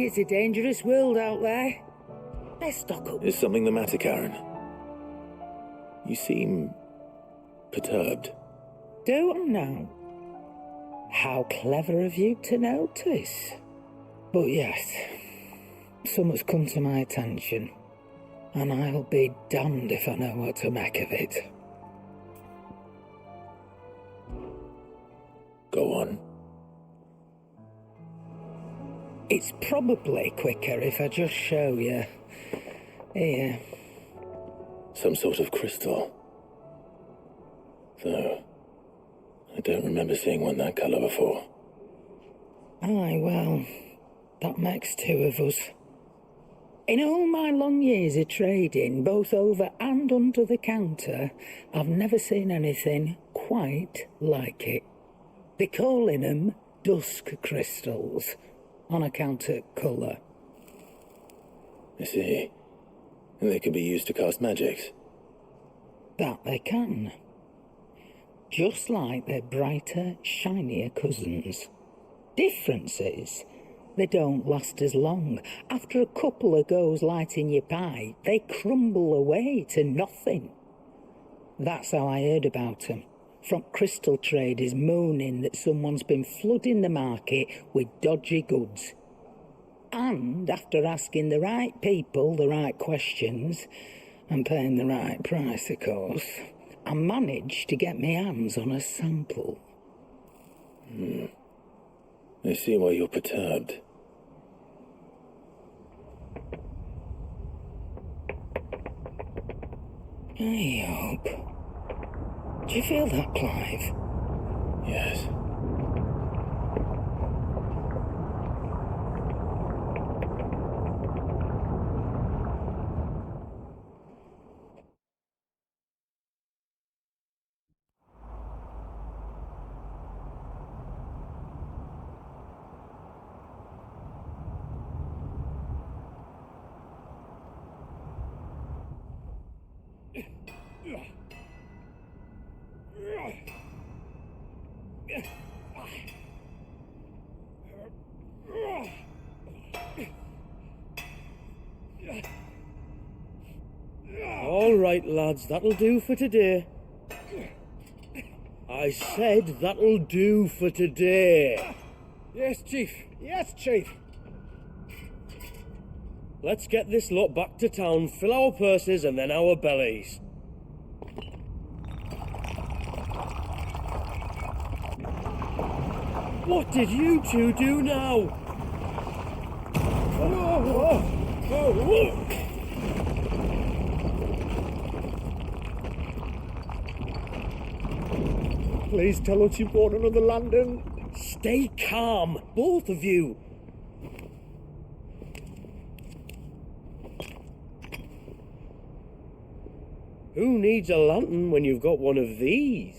Aye, it's a dangerous world out there. Let's stock up. Is something the matter, Karen? You seem perturbed. Do I now? How clever of you to notice. But yes, something's come to my attention, and I'll be damned if I know what to make of it. Go on. It's probably quicker if I just show you. Here. Some sort of crystal. Though, I don't remember seeing one that colour before. Aye, well, that makes two of us. In all my long years of trading, both over and under the counter, I've never seen anything quite like it. They're calling them dusk crystals, on account of colour. I see. And they can be used to cast magics. That they can. Just like their brighter, shinier cousins. Difference is, they don't last as long. After a couple of goes lighting your pie, they crumble away to nothing. That's how I heard about them. From crystal traders moaning that someone's been flooding the market with dodgy goods. And after asking the right people the right questions, and paying the right price, of course, I managed to get my hands on a sample. I see why you're perturbed. I hope. Do you feel that, Clive? Yes. All right, lads, that'll do for today. I said that'll do for today. Yes, Chief. Yes, Chief. Let's get this lot back to town, fill our purses and then our bellies. What did you two do now? Please tell us you've got another landing. Stay calm, both of you. Who needs a lantern when you've got one of these?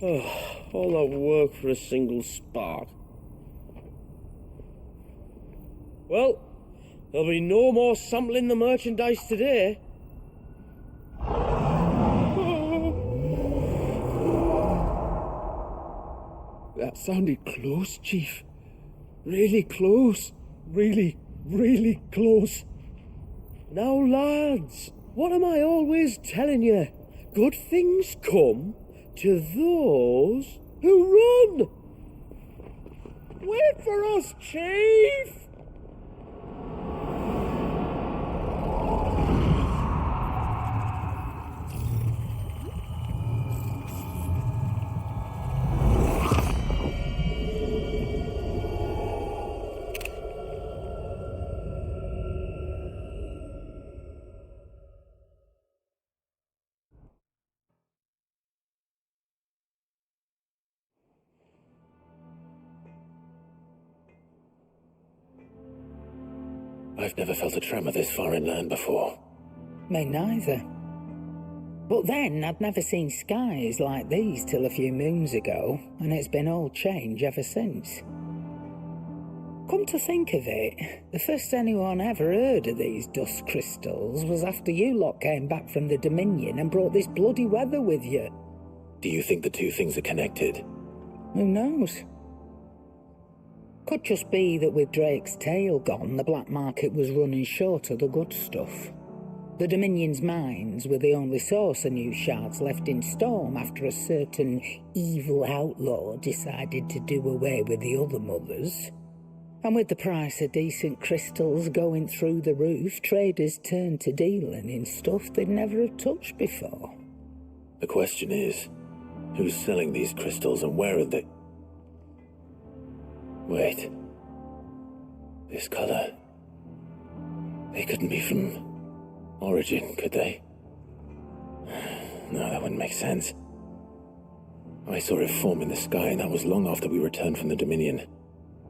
Oh, all that work for a single spark. Well, there'll be no more sampling the merchandise today. That sounded close, Chief. Really close. Really, really close. Now, lads, what am I always telling you? Good things come to those who run. Wait for us, Chief! I've never felt a tremor this far inland before. Me neither. But then I'd never seen skies like these till a few moons ago, and it's been all change ever since. Come to think of it, the first anyone ever heard of these dust crystals was after you lot came back from the Dominion and brought this bloody weather with you. Do you think the two things are connected? Who knows? Could just be that with Drake's tail gone, the black market was running short of the good stuff. The Dominion's mines were the only source of new shards left in Storm after a certain evil outlaw decided to do away with the other mothers. And with the price of decent crystals going through the roof, traders turned to dealing in stuff they'd never have touched before. The question is, who's selling these crystals and where are they? Wait. This color. They couldn't be from Origin, could they? No, that wouldn't make sense. I saw it form in the sky, and that was long after we returned from the Dominion.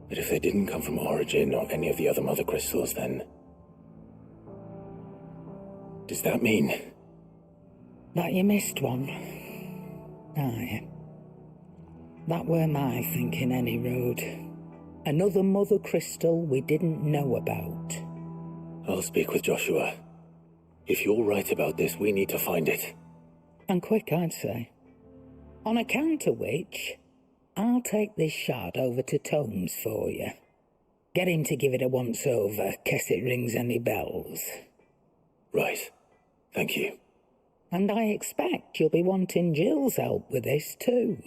But if they didn't come from Origin or any of the other mother crystals, then... does that mean... that you missed one? Aye. That were my thinking, any road. Another mother crystal we didn't know about. I'll speak with Joshua. If you're right about this, we need to find it. And quick, I'd say. On account of which, I'll take this shard over to Tomes for you. Get him to give it a once-over, case it rings any bells. Right. Thank you. And I expect you'll be wanting Jill's help with this too.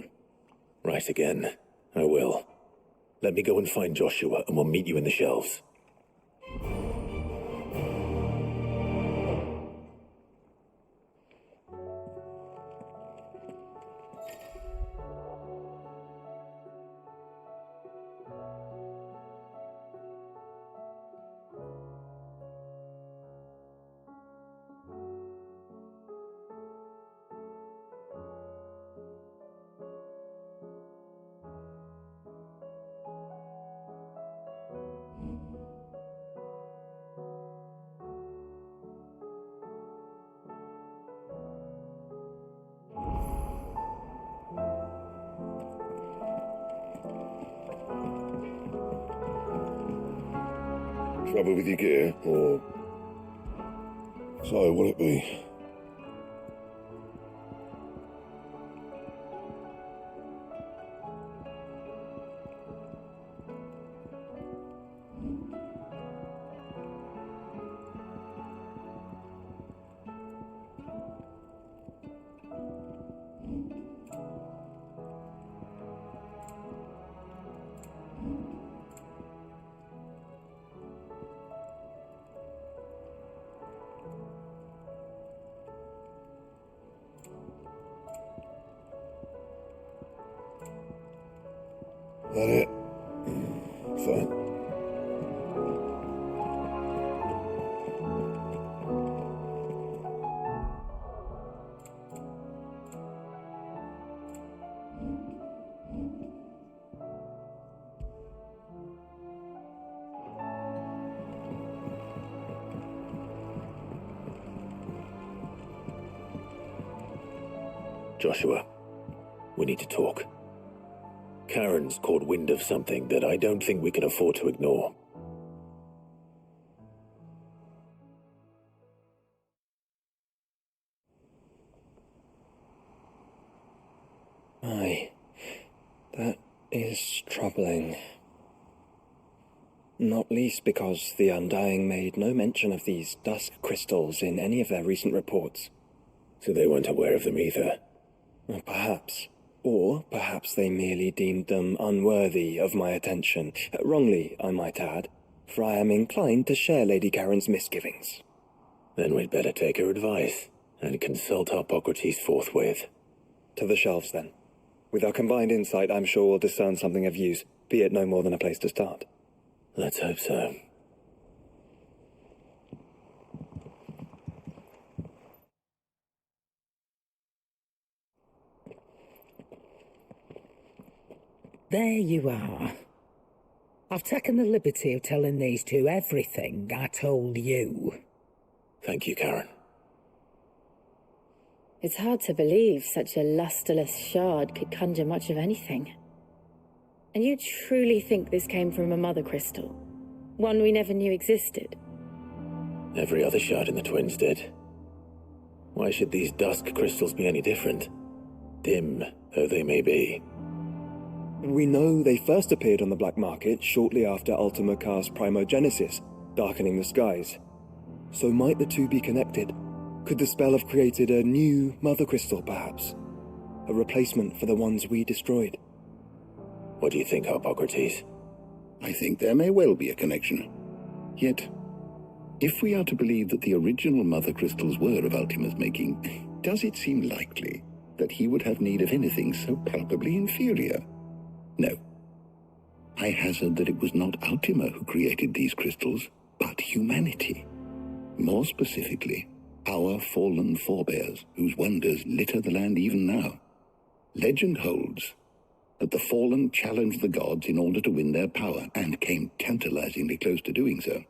Right again. I will. Let me go and find Joshua, and we'll meet you in the shelves. Trouble with your gear, or... so will it be? That it? Fine. Joshua, we need to talk. Karen's caught wind of something that I don't think we can afford to ignore. Aye, that is troubling. Not least because the Undying made no mention of these dusk crystals in any of their recent reports. So they weren't aware of them either. Perhaps. Or perhaps they merely deemed them unworthy of my attention. Wrongly, I might add, for I am inclined to share Lady Karen's misgivings. Then we'd better take her advice and consult Harpocrates forthwith. To the shelves, then. With our combined insight, I'm sure we'll discern something of use, be it no more than a place to start. Let's hope so. There you are. I've taken the liberty of telling these two everything I told you. Thank you, Karen. It's hard to believe such a lusterless shard could conjure much of anything. And you truly think this came from a mother crystal? One we never knew existed? Every other shard in the twins did. Why should these dusk crystals be any different? Dim though they may be. We know they first appeared on the black market shortly after Ultima Car's primogenesis, darkening the skies. So might the two be connected? Could the spell have created a new mother crystal, perhaps? A replacement for the ones we destroyed? What do you think, Hippocrates? I think there may well be a connection. Yet, if we are to believe that the original mother crystals were of Ultima's making, does it seem likely that he would have need of anything so palpably inferior? No. I hazard that it was not Ultima who created these crystals, but humanity. More specifically, our fallen forebears, whose wonders litter the land even now. Legend holds that the fallen challenged the gods in order to win their power, and came tantalizingly close to doing so.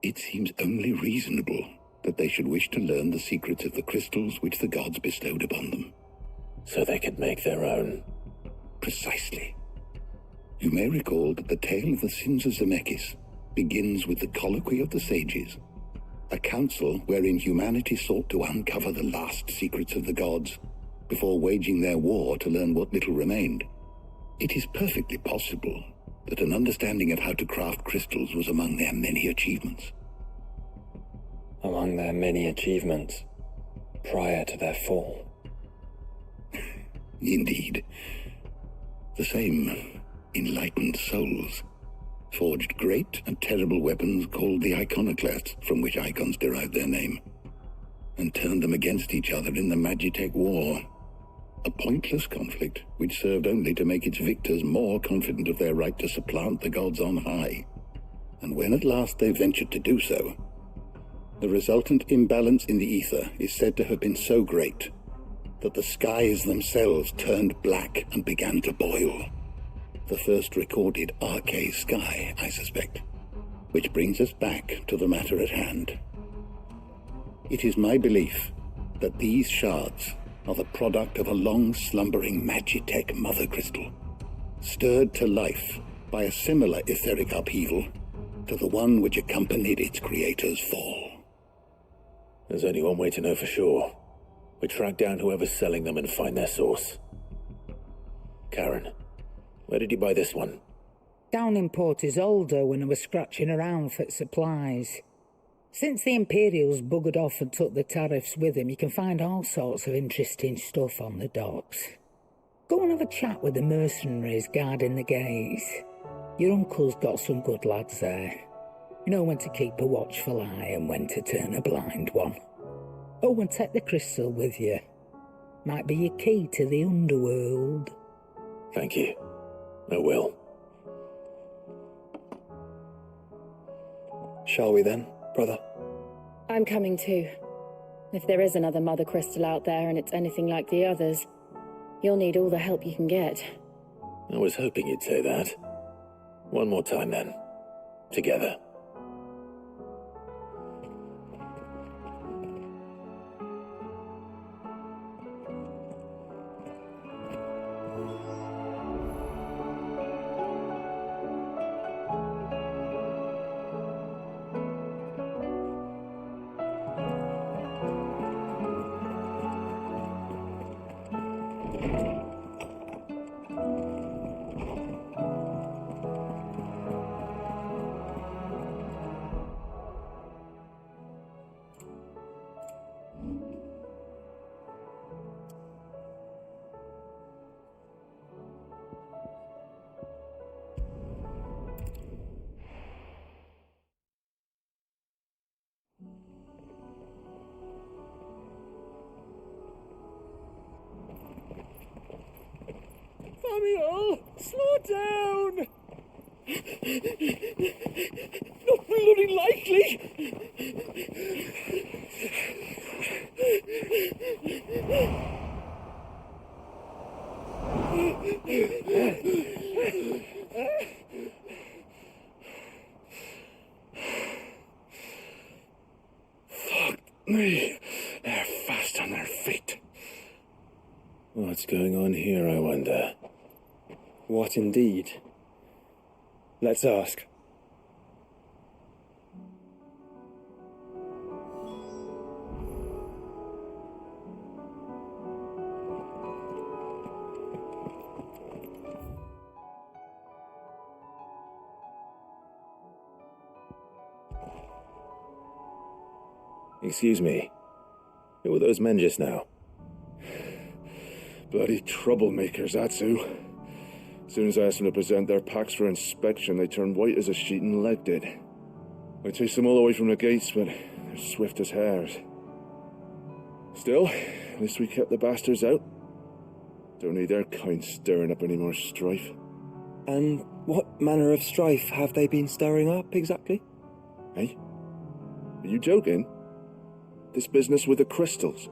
It seems only reasonable that they should wish to learn the secrets of the crystals which the gods bestowed upon them. So they could make their own. Precisely. You may recall that the tale of the sins of Zemeckis begins with the colloquy of the sages, a council wherein humanity sought to uncover the last secrets of the gods before waging their war to learn what little remained. It is perfectly possible that an understanding of how to craft crystals was among their many achievements. Among their many achievements, prior to their fall. Indeed. The same enlightened souls forged great and terrible weapons called the iconoclasts, from which icons derive their name, and turned them against each other in the Magitech War. A pointless conflict which served only to make its victors more confident of their right to supplant the gods on high. And when at last they ventured to do so, the resultant imbalance in the ether is said to have been so great that the skies themselves turned black and began to boil. The first recorded Arche sky, I suspect. Which brings us back to the matter at hand. It is my belief that these shards are the product of a long-slumbering Magitech mother crystal, stirred to life by a similar etheric upheaval to the one which accompanied its creator's fall. There's only one way to know for sure. We track down whoever's selling them and find their source. Karen, where did you buy this one? Down in Port Isolde when I was scratching around for supplies. Since the Imperials buggered off and took the tariffs with him, you can find all sorts of interesting stuff on the docks. Go and have a chat with the mercenaries guarding the gates. Your uncle's got some good lads there. You know when to keep a watchful eye and when to turn a blind one. Oh, and take the crystal with you. Might be your key to the underworld. Thank you. I will. Shall we then, brother? I'm coming too. If there is another mother crystal out there and it's anything like the others, you'll need all the help you can get. I was hoping you'd say that. One more time then. Together. Samuel, slow down! Not bloody likely! Fuck me. They're fast on their feet. What's going on here, I wonder? What indeed? Let's ask. Excuse me. Who were those men just now? Bloody troublemakers, that's who. As soon as I asked them to present their packs for inspection, they turned white as a sheet and legged it. I chased them all the way from the gates, but they're swift as hares. Still, at least we kept the bastards out. Don't need their kind stirring up any more strife. And what manner of strife have they been stirring up, exactly? Hey? Are you joking? This business with the crystals?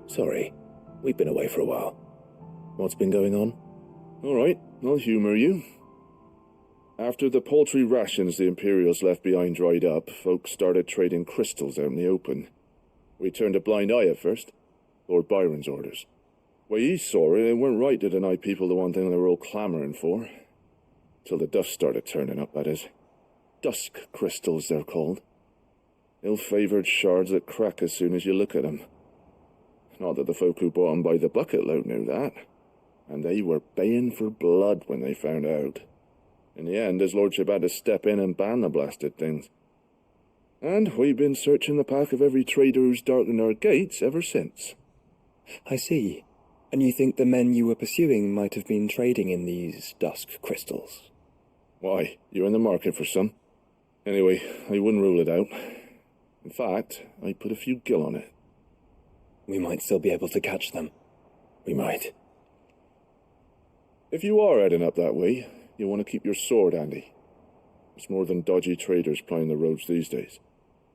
Sorry, we've been away for a while. What's been going on? All right, I'll humor you. After the paltry rations the Imperials left behind dried up, folks started trading crystals out in the open. We turned a blind eye at first. Lord Byron's orders. Way he saw it, it weren't right to deny people the one thing they were all clamouring for. Till the dust started turning up, that is. Dusk crystals, they're called. Ill-favoured shards that crack as soon as you look at them. Not that the folk who bought them by the bucket load knew that. And they were baying for blood when they found out. In the end, his lordship had to step in and ban the blasted things. And we've been searching the pack of every trader who's darkened our gates ever since. I see. And you think the men you were pursuing might have been trading in these dusk crystals? Why, you're in the market for some. Anyway, I wouldn't rule it out. In fact, I put a few gil on it. We might still be able to catch them. We might. If you are heading up that way, you want to keep your sword handy. It's more than dodgy traders plying the roads these days.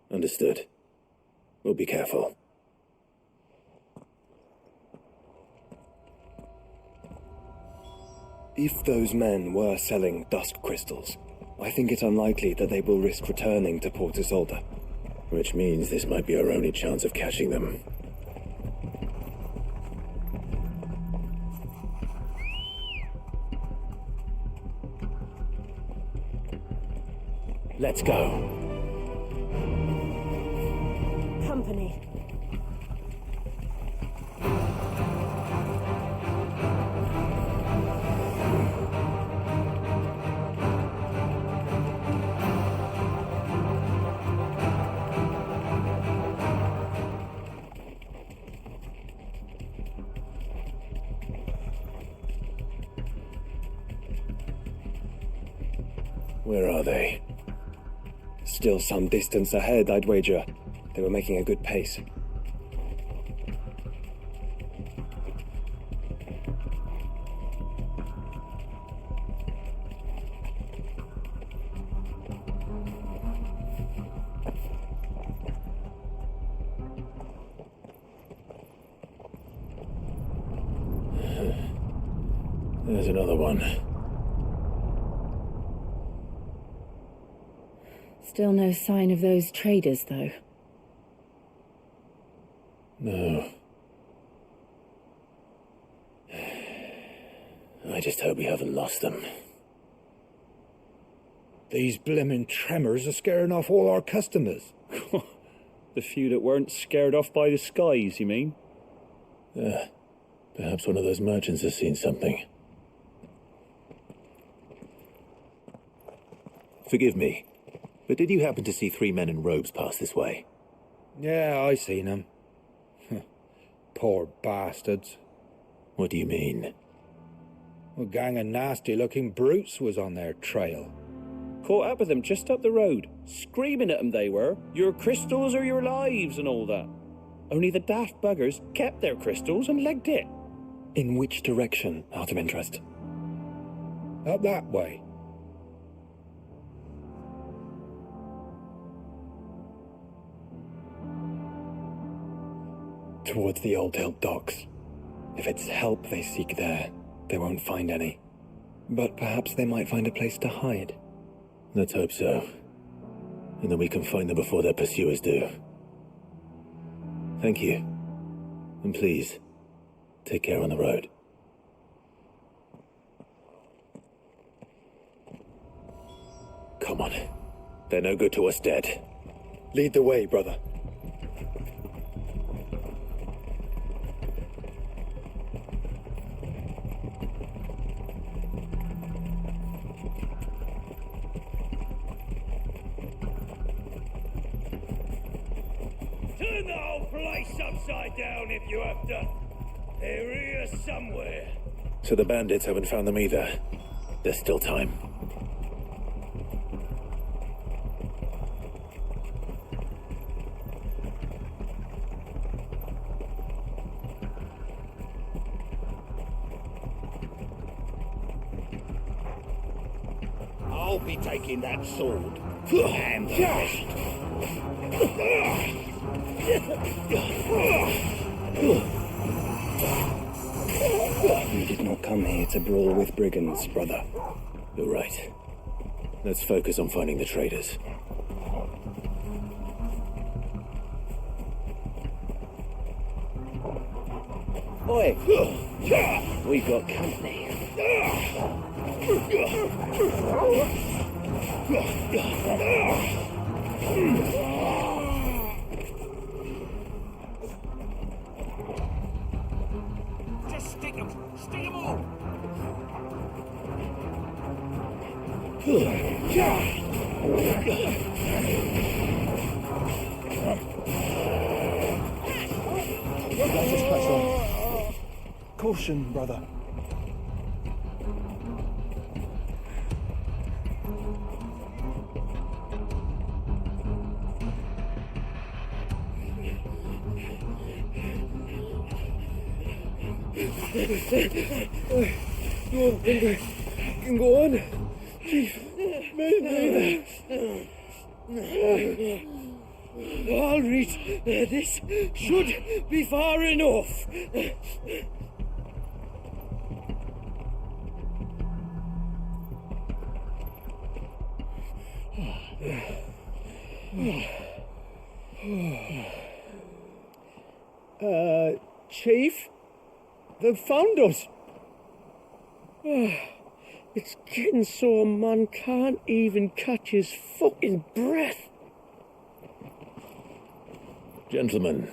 Understood. We'll be careful. If those men were selling dusk crystals, I think it unlikely that they will risk returning to Port Isolde. Which means this might be our only chance of catching them. Let's go. Company. Where are they? Still some distance ahead, I'd wager. They were making a good pace. There's another one. Still no sign of those traders, though. No. I just hope we haven't lost them. These blimmin' tremors are scaring off all our customers. The few that weren't scared off by the skies, you mean? Perhaps one of those merchants has seen something. Forgive me, but did you happen to see 3 men in robes pass this way? Yeah, I seen them. Poor bastards. What do you mean? A gang of nasty-looking brutes was on their trail. Caught up with them just up the road, screaming at them they were, your crystals or your lives and all that. Only the daft buggers kept their crystals and legged it. In which direction, out of interest? Up that way. Towards the Old Hill docks. If it's help they seek there, they won't find any. But perhaps they might find a place to hide. Let's hope so. And then we can find them before their pursuers do. Thank you. And please, take care on the road. Come on. They're no good to us dead. Lead the way, brother. Turn the whole place upside down if you have to. They're here somewhere. So the bandits haven't found them either. There's still time. I'll be taking that sword. And the rest. We did not come here to brawl with brigands, brother. You're right. Let's focus on finding the traitors. Oi! We've got company. Just stick 'em! Stick 'em all! Caution, brother. Can go on. Chief, maybe. All right, this should be far enough. Chief? They've found us. It's getting so a man can't even catch his fucking breath. Gentlemen,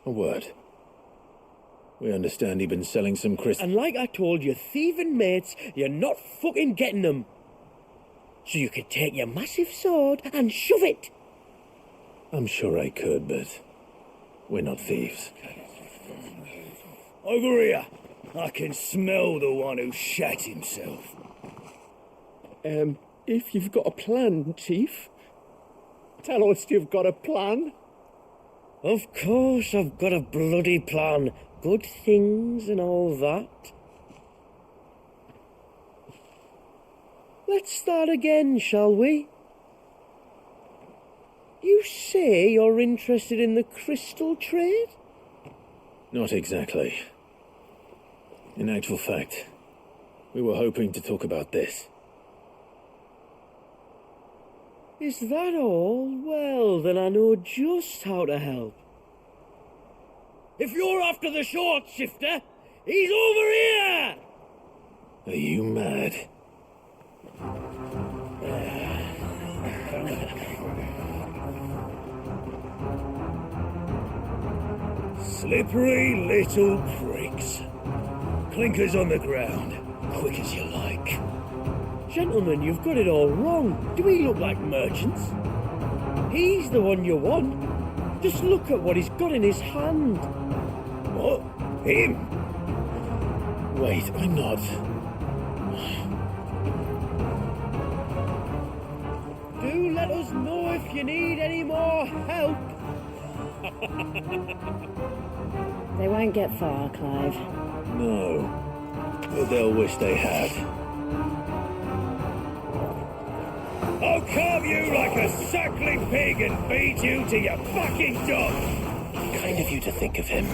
a word. We understand you've been selling some crystals. And like I told your thieving mates, you're not fucking getting them. So you could take your massive sword and shove it. I'm sure I could, but we're not thieves. Over here. I can smell the one who shat himself. If you've got a plan, Chief, tell us you've got a plan. Of course I've got a bloody plan. Good things and all that. Let's start again, shall we? You say you're interested in the crystal trade? Not exactly. In actual fact, we were hoping to talk about this. Is that all? Well, then I know just how to help. If you're after the short shifter, he's over here! Are you mad? Slippery little pricks. Clinkers on the ground, quick as you like. Gentlemen, you've got it all wrong. Do we look like merchants? He's the one you want. Just look at what he's got in his hand. What? Him? Wait, I'm not. Do let us know if you need any more help. They won't get far, Clive. No, but they'll wish they had. I'll carve you like a suckling pig and feed you to your fucking dog. Kind of you to think of him.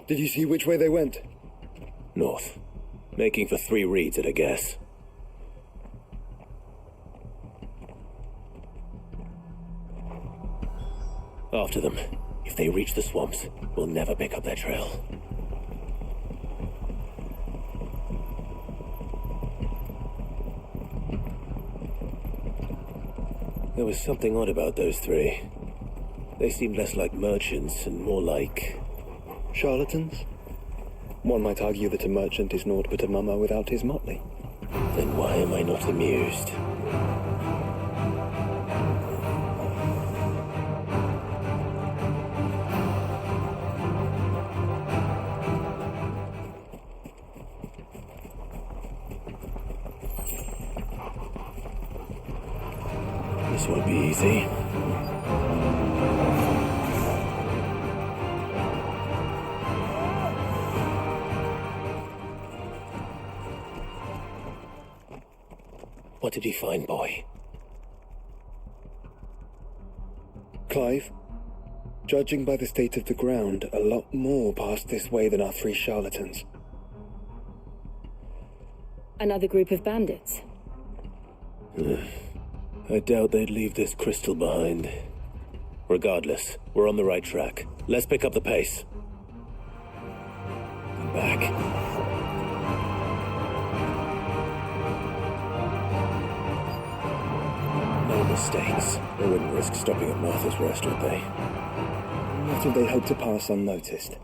Did you see which way they went? North. Making for 3 reeds at a guess. After them. If they reach the swamps, we'll never pick up their trail. There was something odd about those 3. They seemed less like merchants and more like... Charlatans? One might argue that a merchant is naught but a mummer without his motley. Then why am I not amused? This won't be easy. What did you find, boy? Clive, judging by the state of the ground, a lot more passed this way than our 3 charlatans. Another group of bandits. I doubt they'd leave this crystal behind. Regardless, we're on the right track. Let's pick up the pace. Back. No mistakes. They wouldn't risk stopping at Martha's Rest, would they? Not if they hope to pass unnoticed.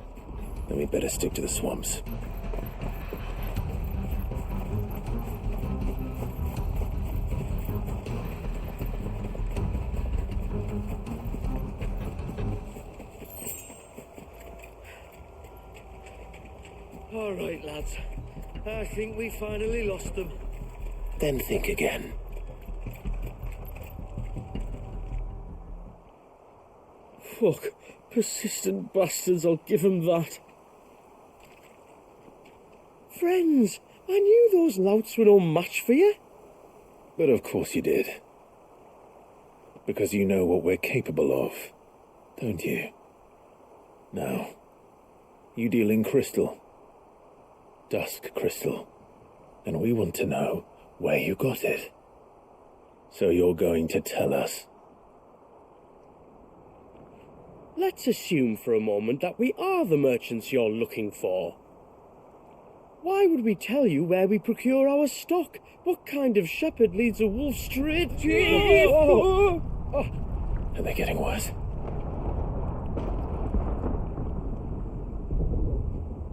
Then we'd better stick to the swamps. All right, lads. I think we finally lost them. Then think again. Fuck. Persistent bastards, I'll give them that. Friends, I knew those louts were no match for you. But of course you did. Because you know what we're capable of, don't you? Now, you deal in crystal. Dusk crystal. And we want to know where you got it. So you're going to tell us. Let's assume for a moment that we are the merchants you're looking for. Why would we tell you where we procure our stock? What kind of shepherd leads a wolf straight to... Are they getting worse?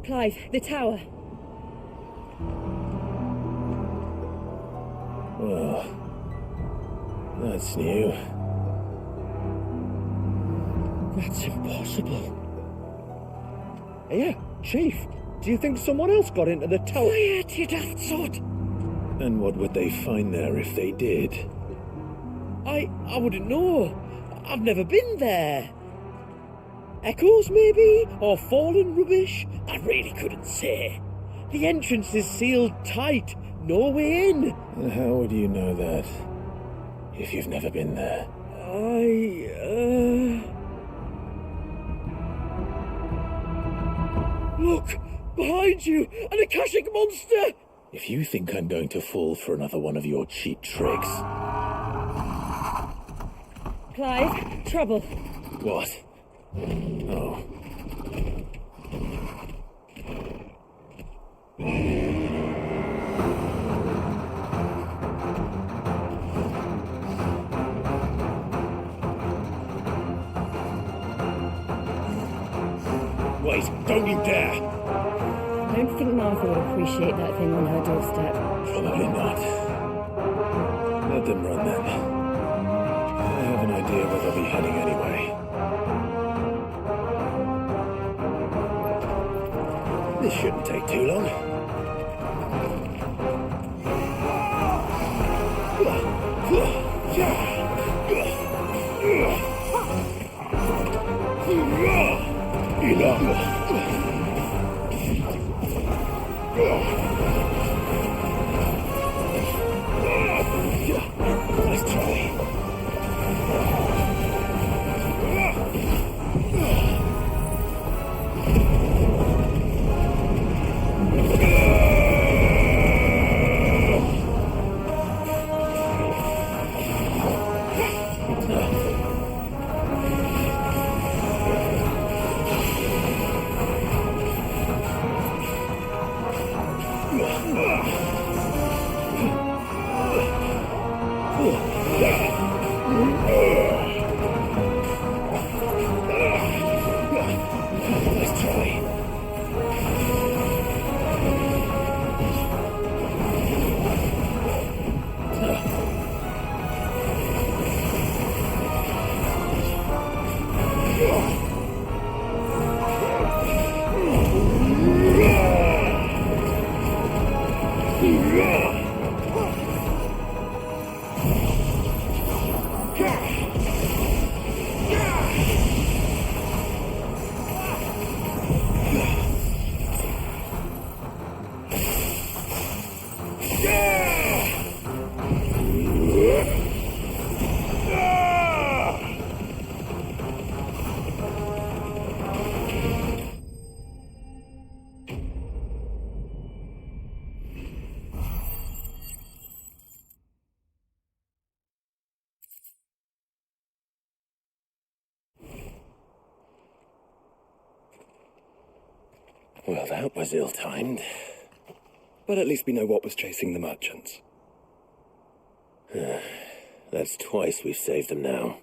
Clive, the tower. Well, that's new. That's impossible. Here, Chief, do you think someone else got into the tower? Quiet, you daft sot! And what would they find there if they did? I wouldn't know. I've never been there. Echoes, maybe? Or fallen rubbish? I really couldn't say. The entrance is sealed tight. No way in. And how would you know that? If you've never been there? Look! Behind you! An Akashic monster! If you think I'm going to fall for another one of your cheap tricks... Clive, trouble. What? Oh. Don't you dare! I don't think Martha would appreciate that thing on her doorstep. Probably not. Let them run then. I have an idea where they'll be heading anyway. This shouldn't take too long. Nice try. Nice try. Well, that was ill-timed. But at least we know what was chasing the merchants. That's twice we've saved them now.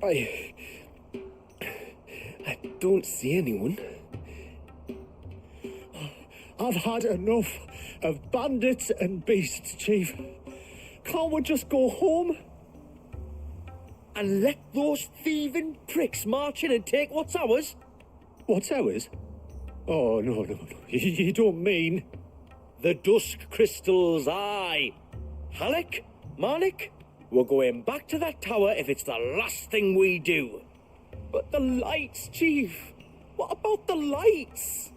I don't see anyone. I've had enough of bandits and beasts, Chief. Can't we just go home? And let those thieving pricks march in and take what's ours? What's ours? Oh, no. You don't mean... The dusk crystals, aye. Halleck? Marnick? We're going back to that tower if it's the last thing we do. But the lights, Chief. What about the lights?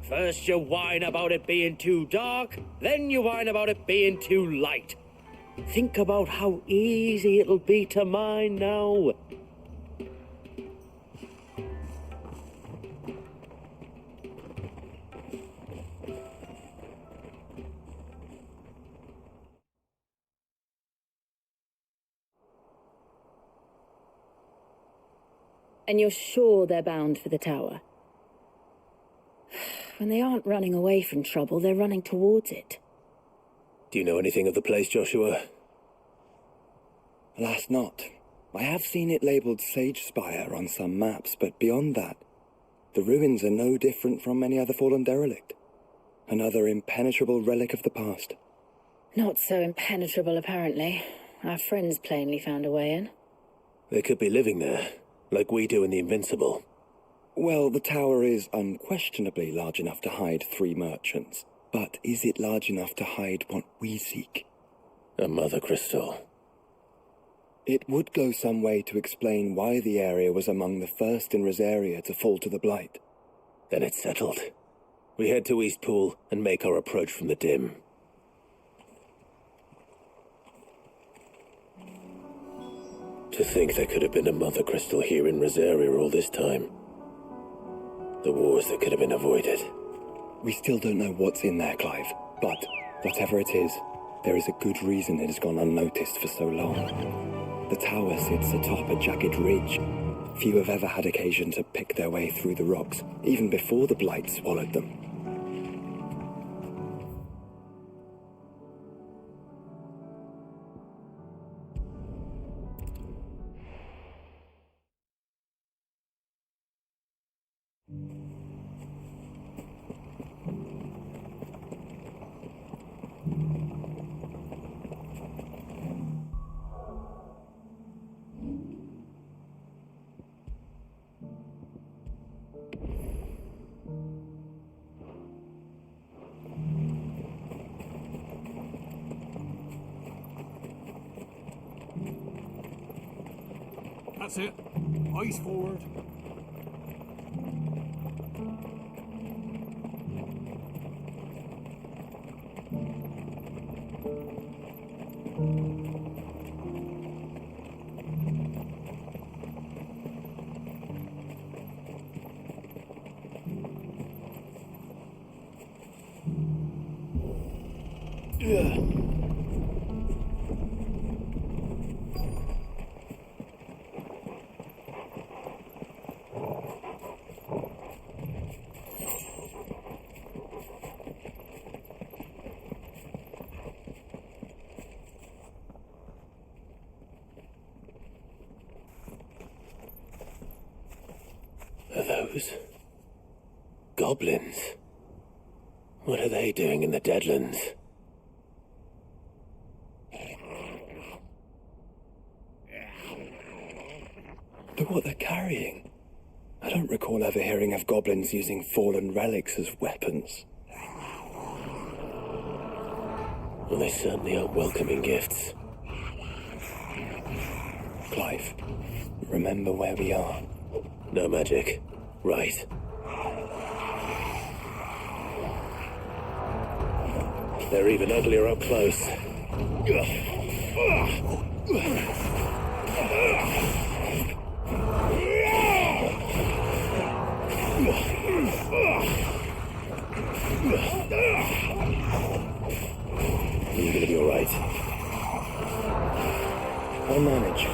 First you whine about it being too dark, then you whine about it being too light. Think about how easy it'll be to mine now. And you're sure they're bound for the tower? When they aren't running away from trouble, they're running towards it. Do you know anything of the place, Joshua? Alas, not. I have seen it labelled Sage Spire on some maps, but beyond that, the ruins are no different from any other fallen derelict. Another impenetrable relic of the past. Not so impenetrable, apparently. Our friends plainly found a way in. They could be living there, like we do in the Invincible. Well, the tower is unquestionably large enough to hide 3 merchants. But is it large enough to hide what we seek? A mother crystal. It would go some way to explain why the area was among the first in Rosaria to fall to the Blight. Then it's settled. We head to Eastpool and make our approach from the dim. To think there could have been a mother crystal here in Rosaria all this time. The wars that could have been avoided. We still don't know what's in there, Clive, but whatever it is, There is a good reason it has gone unnoticed for so long. The tower sits atop a jagged ridge. Few have ever had occasion to pick their way through the rocks, even before the blight swallowed them. That's it. Eyes forward. Are those goblins? What are they doing in the Deadlands? Look what they're carrying. I don't recall ever hearing of goblins using fallen relics as weapons. Well, they certainly aren't welcoming gifts. Clive, remember where we are. No magic. Right. They're even uglier up close. You're gonna be alright. I'll manage.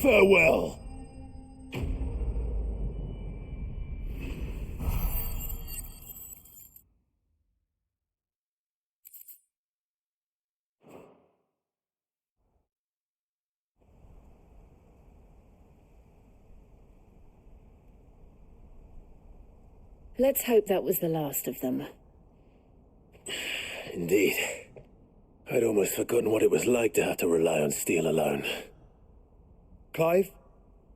Farewell. Let's hope that was the last of them. Indeed. I'd almost forgotten what it was like to have to rely on steel alone. Clive?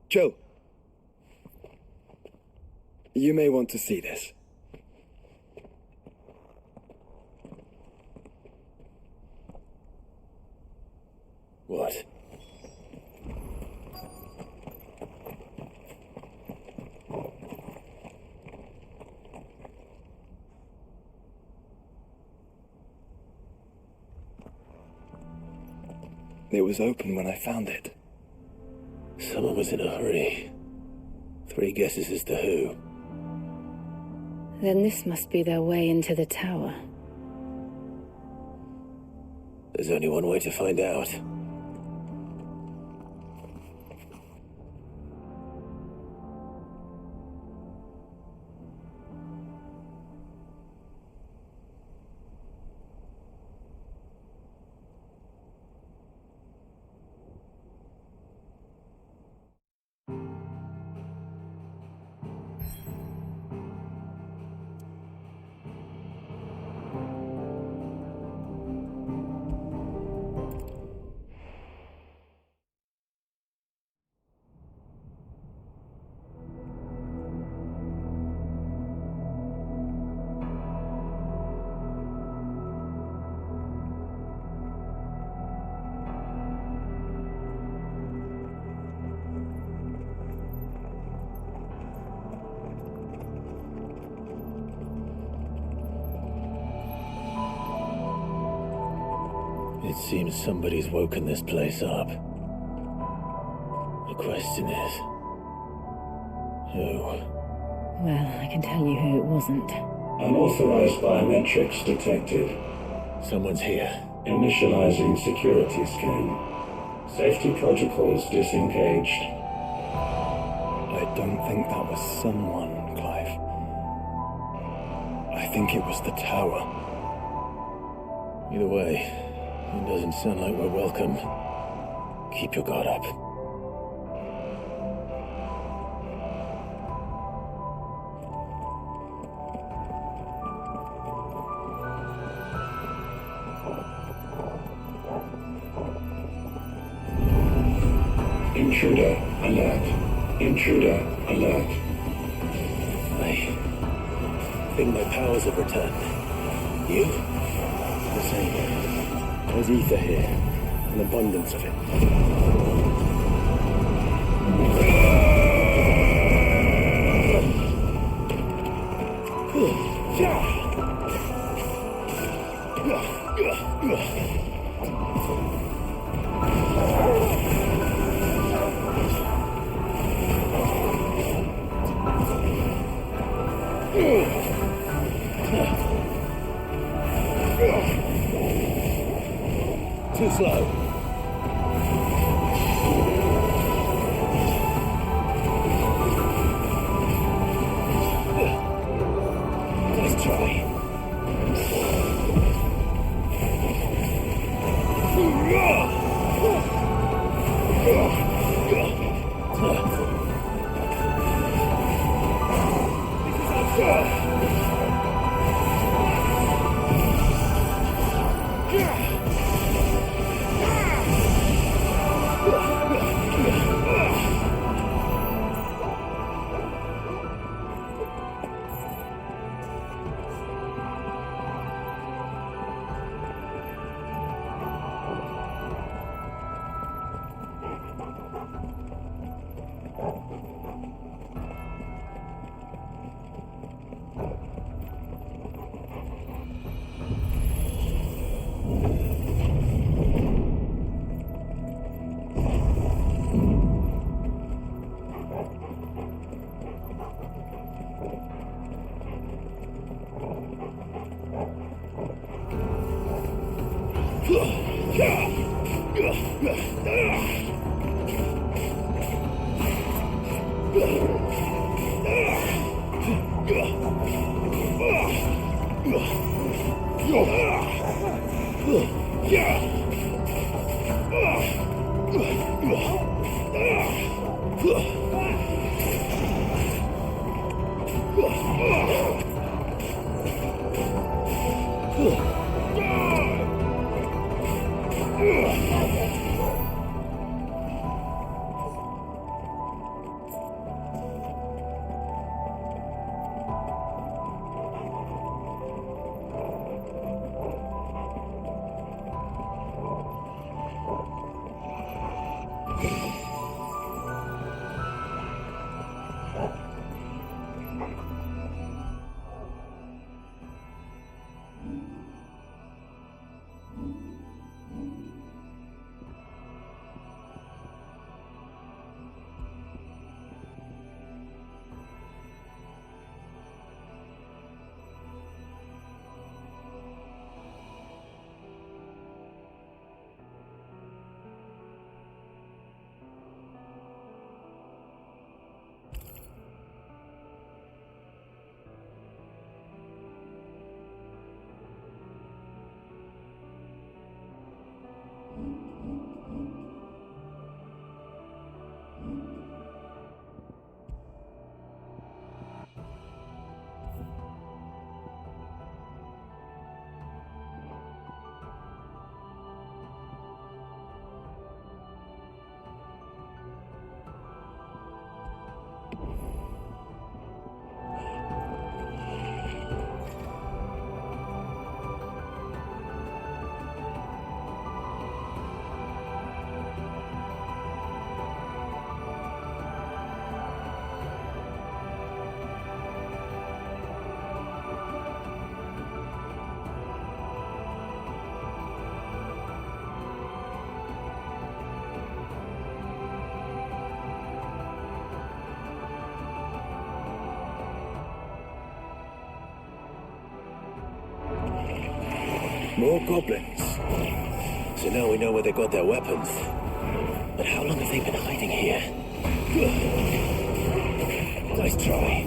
Joe? You may want to see this. What? It was open when I found it. Someone was in a hurry. 3 guesses as to who. Then this must be their way into the tower. There's only one way to find out. seems somebody's woken this place up. The question is... who? Well, I can tell you who it wasn't. Unauthorized biometrics detected. Someone's here. Initializing security scan. Safety protocols disengaged. I don't think that was someone, Clive. I think it was the tower. Either way, it doesn't sound like we're welcome. Keep your guard up. Intruder alert. Intruder alert. I think my powers have returned. You? The same. There's ether here. An abundance of it. Too slow. Nice try. More goblins. So now we know where they got their weapons. But how long have they been hiding here? Nice try.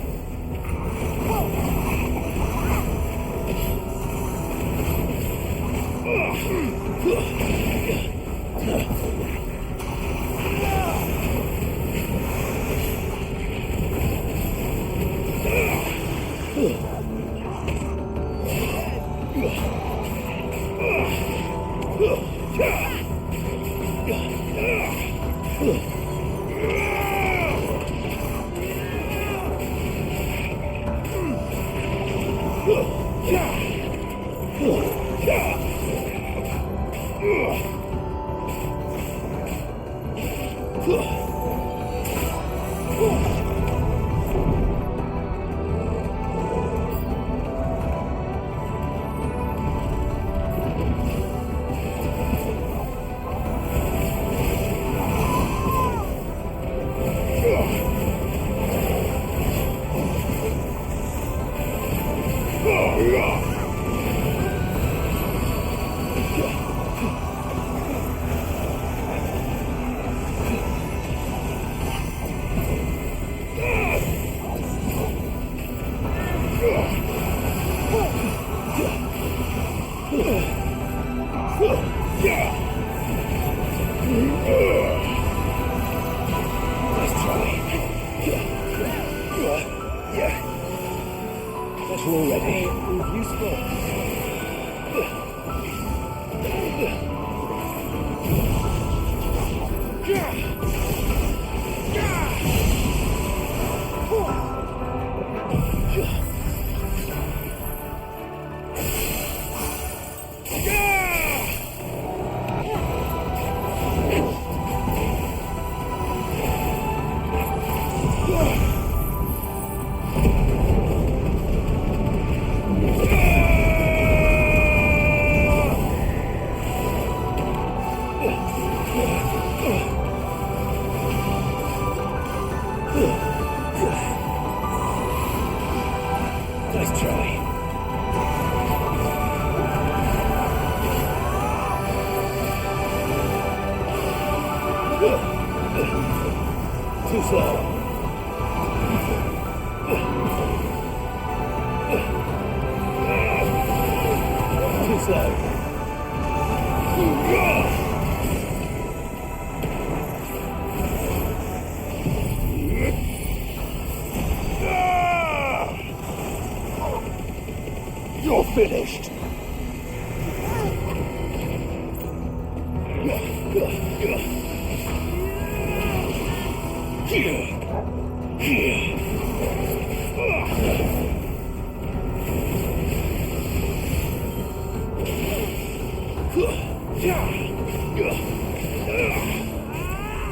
You're finished.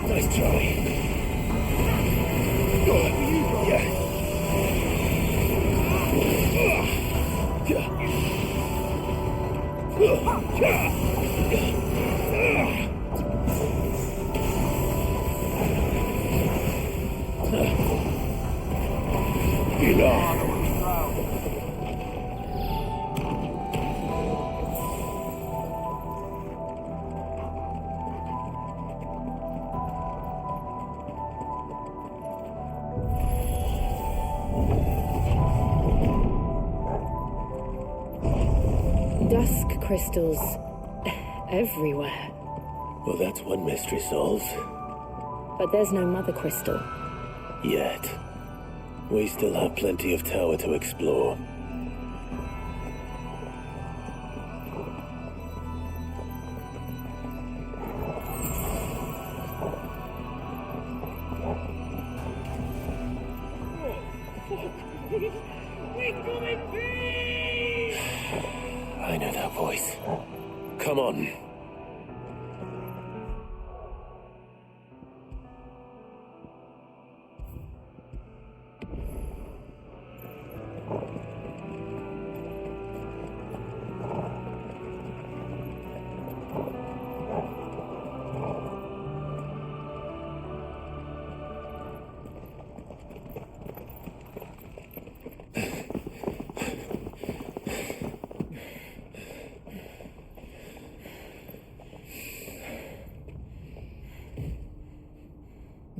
Nice try. Dusk crystals everywhere. Well, that's one mystery solved. But there's no mother crystal. Yet. We still have plenty of tower to explore. I know that voice. Come on.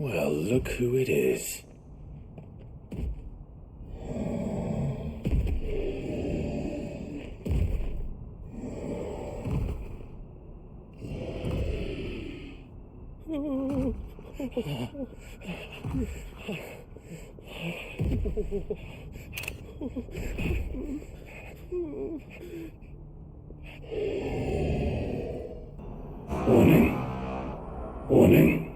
Well, look who it is. Warning. Warning.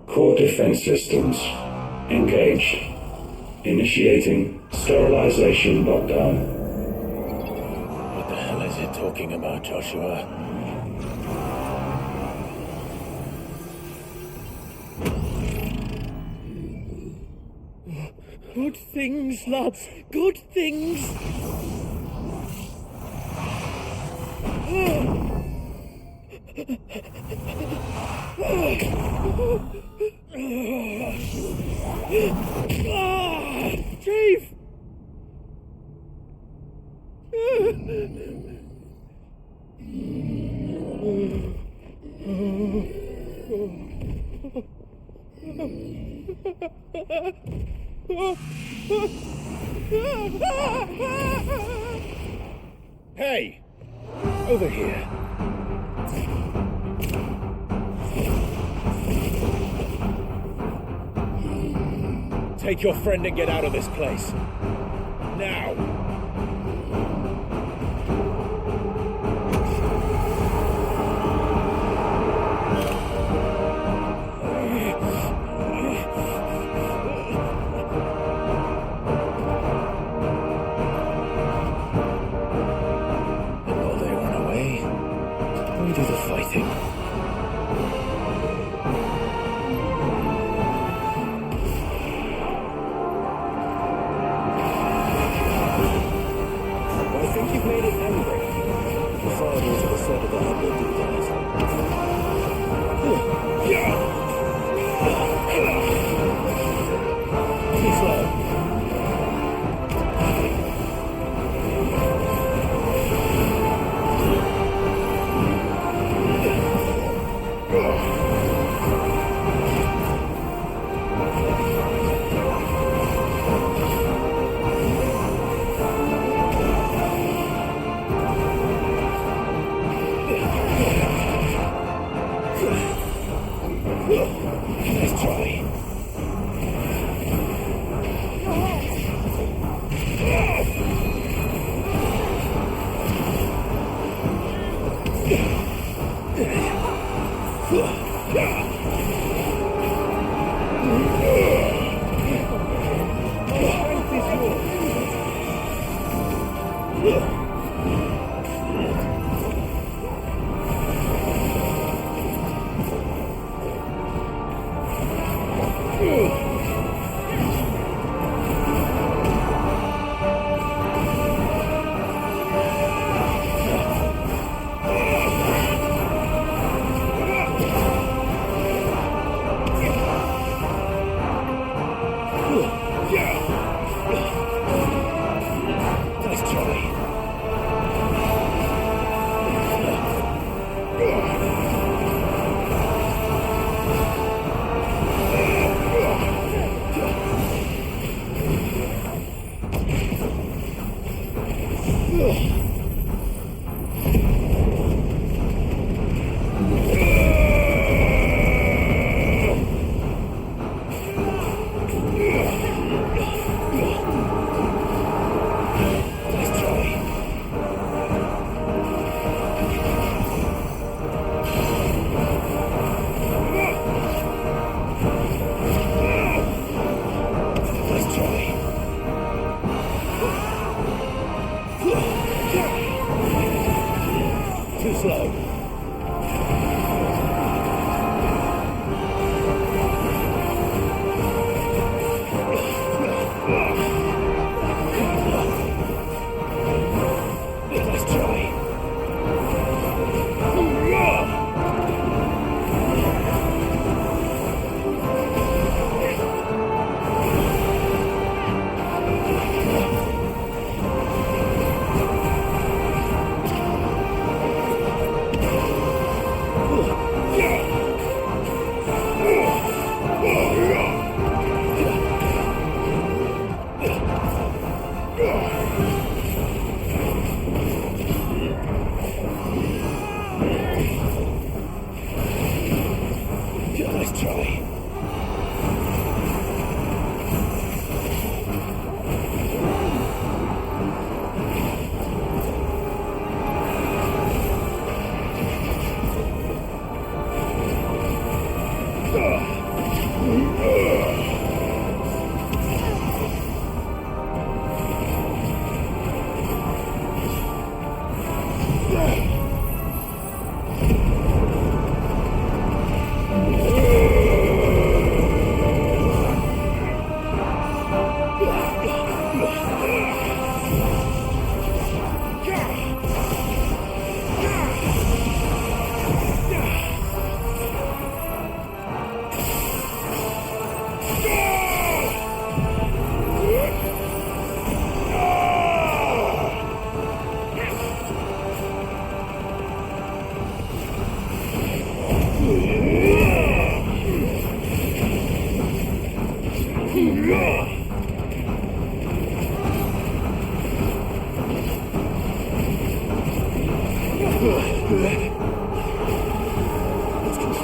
Core defense systems engaged. Initiating sterilization lockdown. What the hell is it talking about, Joshua? Good things, lads. Good things. Chief! Hey! Over here. Take your friend and get out of this place. Now! And while they run away, we do the fighting. I think you've made it angry. The fathers of the set of the humble do Too slow. Let's try.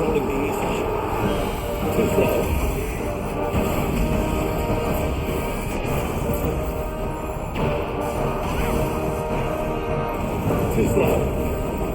controlling the ether. Too slow. Too slow.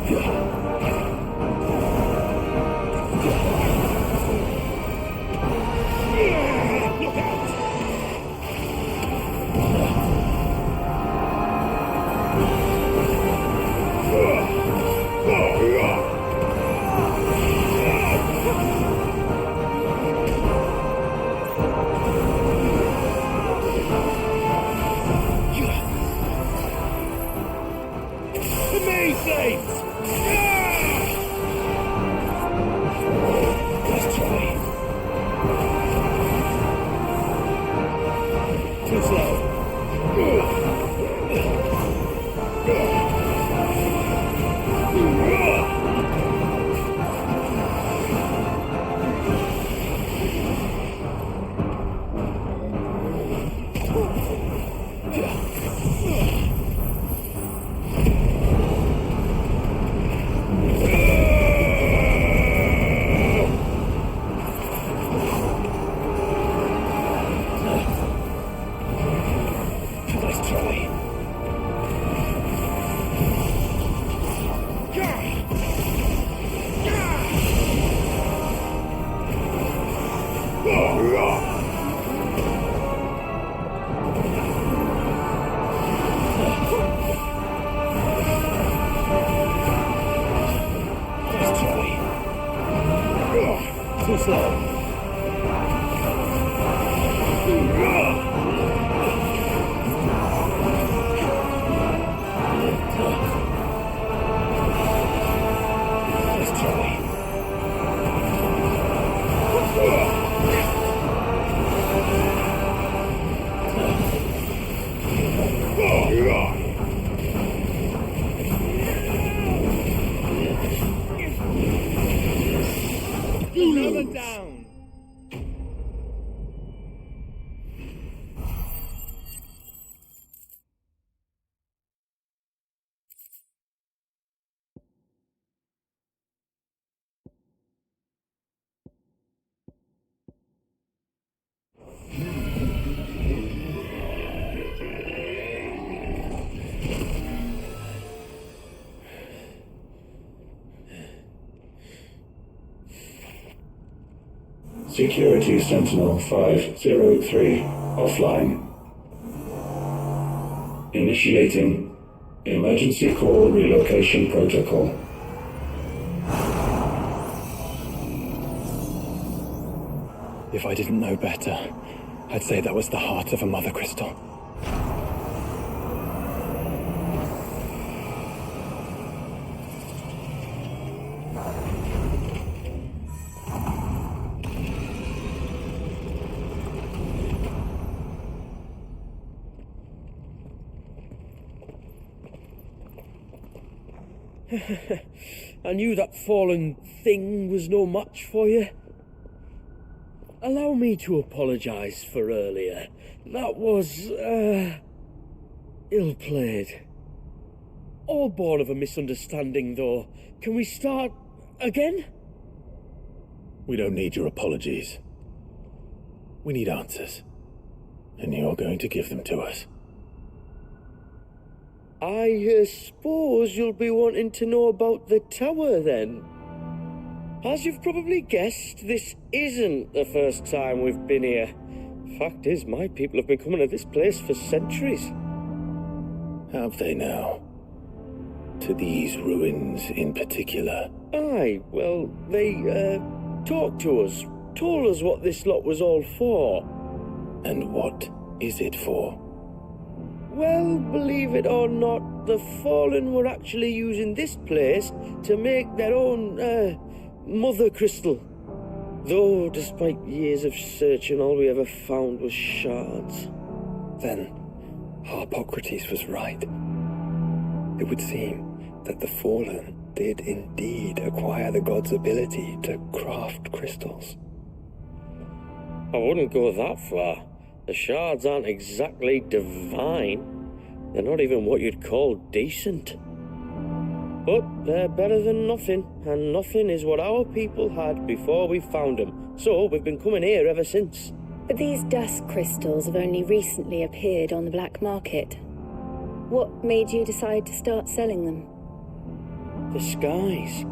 Look out! Let's try. Too slow. Let's try. Let's try. Too slow. Let's try. Another down. Security Sentinel 503 offline. Initiating Emergency Call Relocation Protocol. If I didn't know better, I'd say that was the heart of a mother crystal. I knew that fallen thing was no match for you. Allow me to apologise for earlier. That was, ill-played. All born of a misunderstanding, though. Can we start again? We don't need your apologies. We need answers. And you're going to give them to us. I suppose you'll be wanting to know about the tower, then. As you've probably guessed, this isn't the first time we've been here. Fact is, my people have been coming to this place for centuries. Have they now? To these ruins in particular? Aye, well, they, talked to us, told us what this lot was all for. And what is it for? Well, believe it or not, the Fallen were actually using this place to make their own, mother crystal. Though, despite years of searching, all we ever found was shards. Then, Harpocrates was right. It would seem that the Fallen did indeed acquire the god's ability to craft crystals. I wouldn't go that far. The shards aren't exactly divine. They're not even what you'd call decent. But they're better than nothing, and nothing is what our people had before we found them. So we've been coming here ever since. But these dust crystals have only recently appeared on the black market. What made you decide to start selling them? The skies.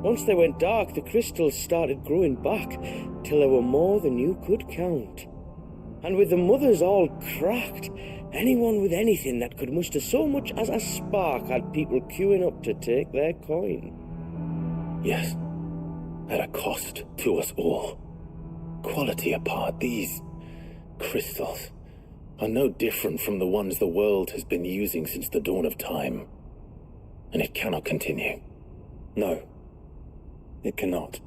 Once they went dark, the crystals started growing back, till there were more than you could count. And with the mothers all cracked, anyone with anything that could muster so much as a spark had people queuing up to take their coin. Yes, at a cost to us all. Quality apart, these crystals are no different from the ones the world has been using since the dawn of time. And it cannot continue. No, it cannot.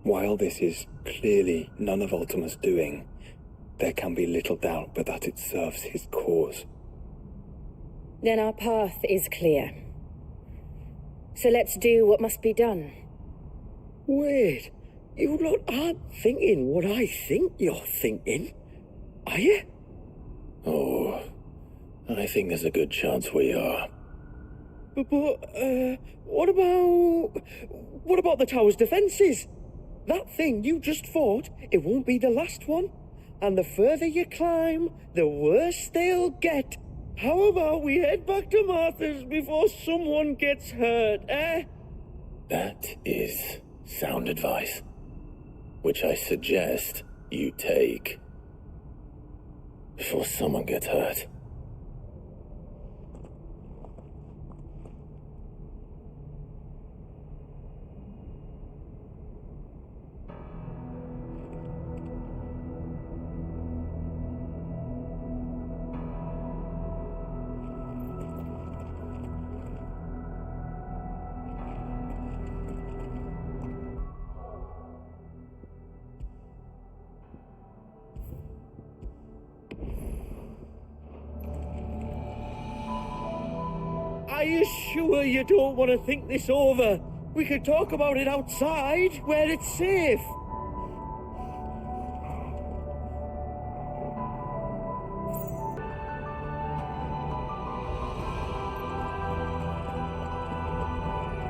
While this is clearly none of Ultima's doing, there can be little doubt but that it serves his cause. Then our path is clear. So let's do what must be done. Wait, you lot aren't thinking what I think you're thinking, are you? Oh, I think there's a good chance we are. But what about the tower's defences? That thing you just fought, it won't be the last one. And the further you climb, the worse they'll get. How about we head back to Martha's before someone gets hurt, eh? That is sound advice, which I suggest you take before someone gets hurt. Are you sure you don't want to think this over? We could talk about it outside, where it's safe.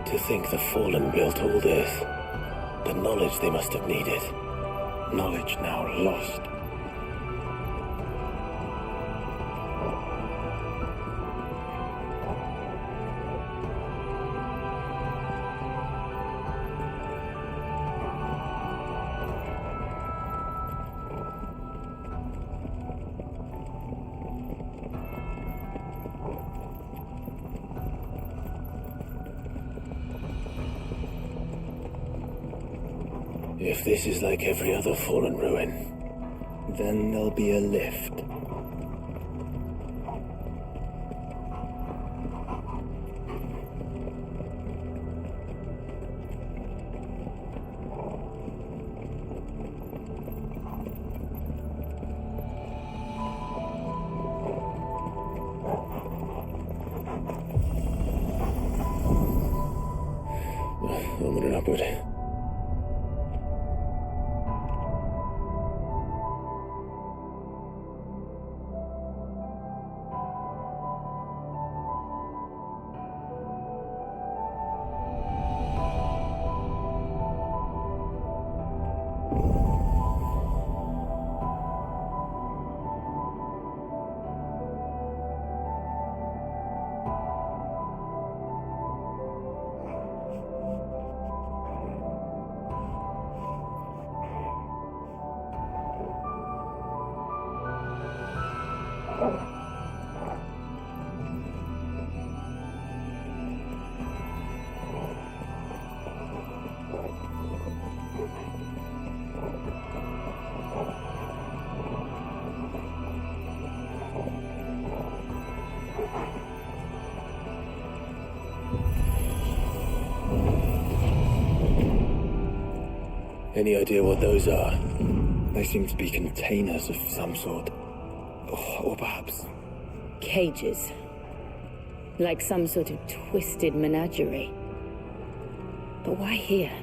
To think the Fallen built all this, the knowledge they must have needed. Knowledge now lost. If this is like every other fallen ruin, Then there'll be a lift. onward and upward. Any idea what those are? They seem to be containers of some sort. Or perhaps... Cages. Like some sort of twisted menagerie. But why here?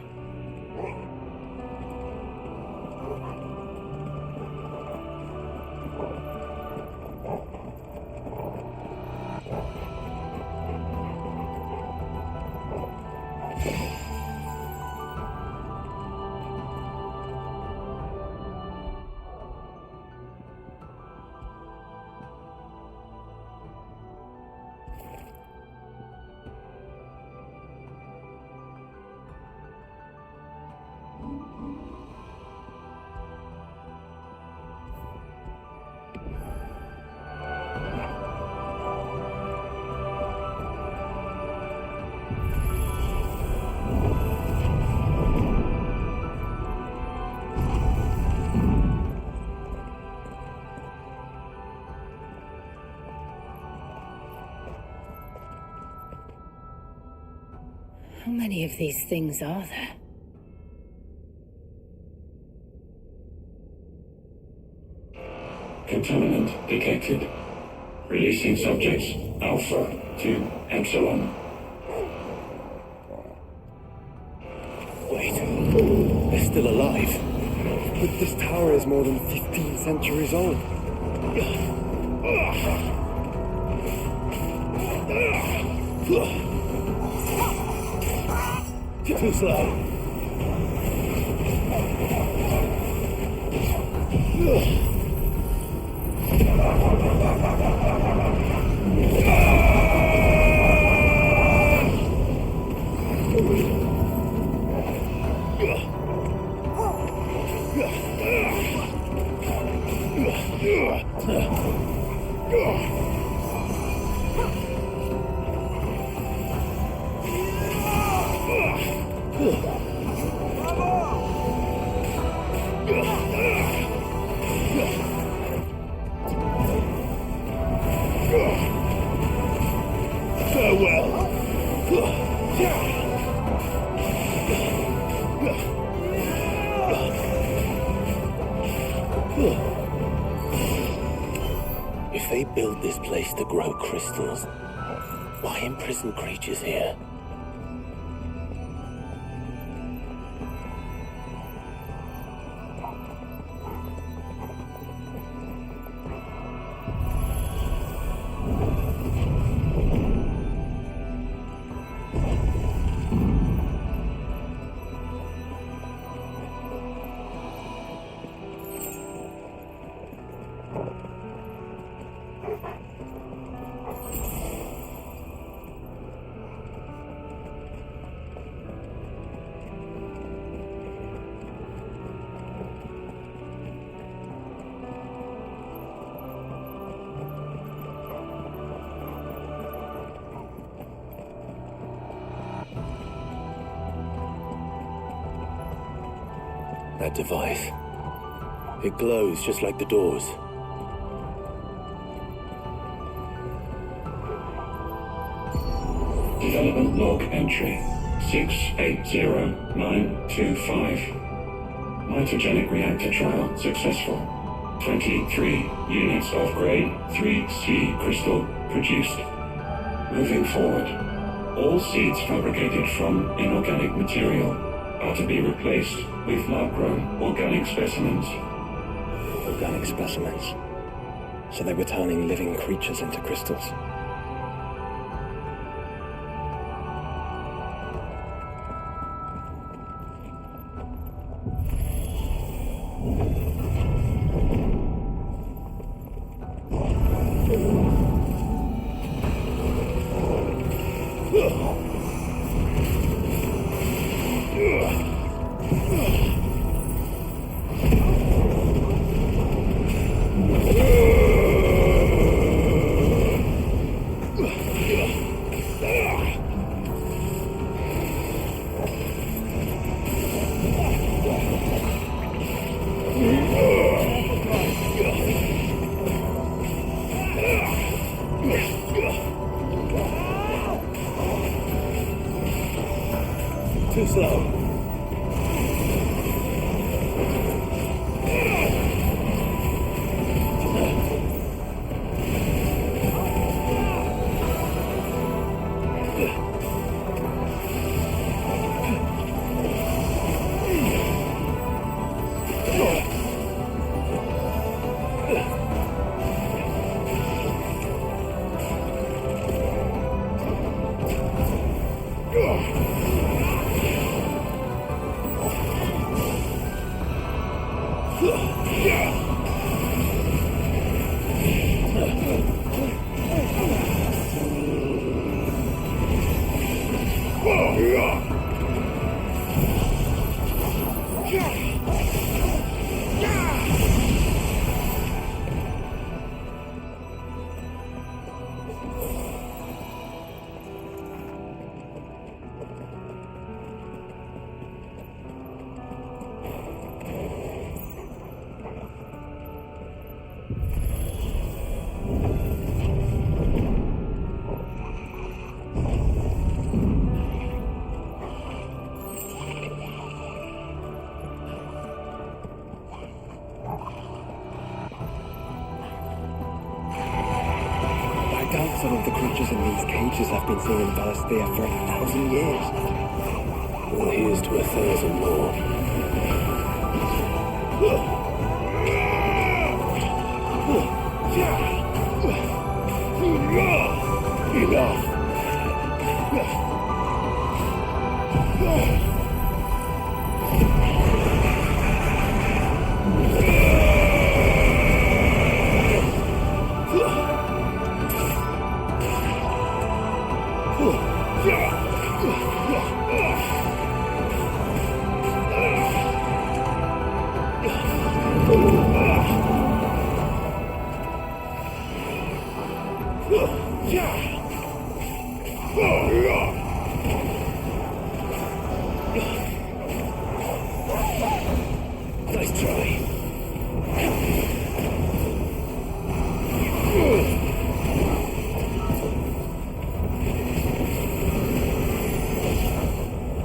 How many of these things are there? Contaminant detected. Releasing subjects Alpha to Epsilon. Wait, they're still alive. But this tower is more than 15 centuries old. Too slow. If they build this place to grow crystals, why imprison creatures here? That device. It glows just like the doors. Development log entry 680925. Mitogenic reactor trial successful. 23 units of grade 3C crystal produced. Moving forward, all seeds fabricated from inorganic material are to be replaced with lab-grown organic specimens. Organic specimens. So they were turning living creatures into crystals. Too slow. some of the creatures in these cages have been seen in Valisthea for 1,000 years. Well, here's to 1,000 more. Enough. Nice try.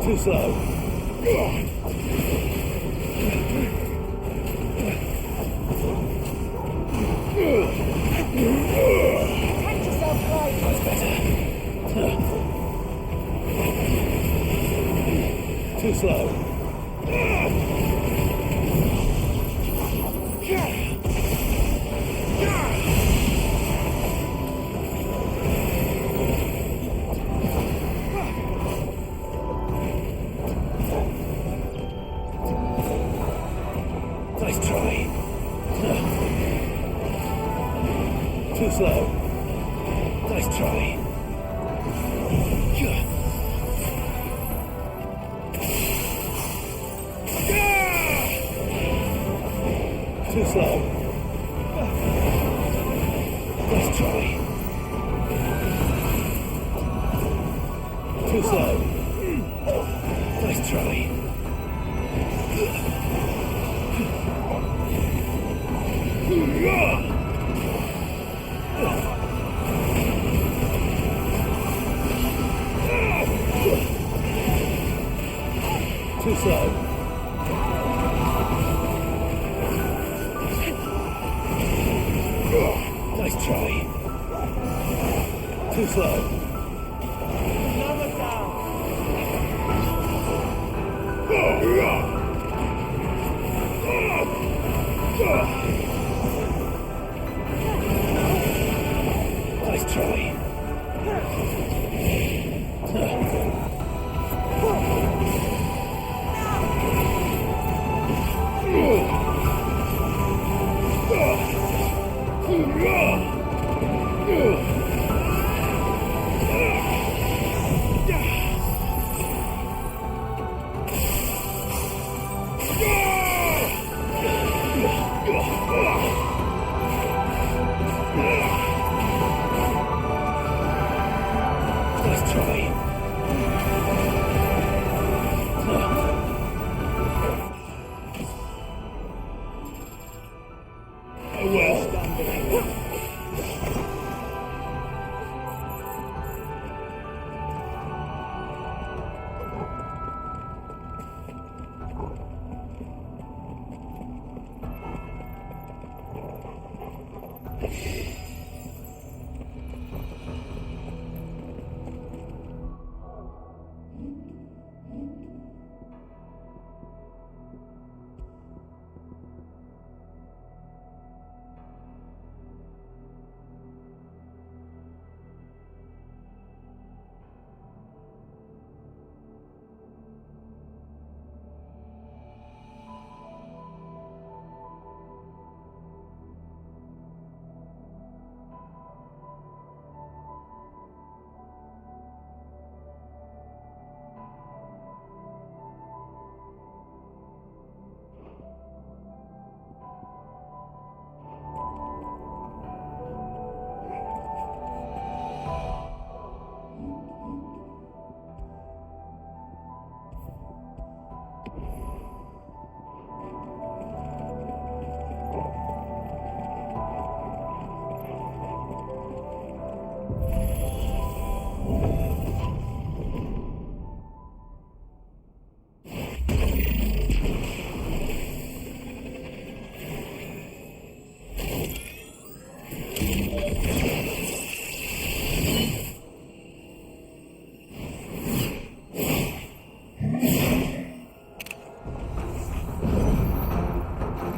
Too slow. Catch yourself right. That's better. Too slow. Nice try. Too slow. Nice try. Too slow. Nice try. Too slow. Nice try. Too slow. Nice try. Too slow. Nice try. Nice try. Oh well.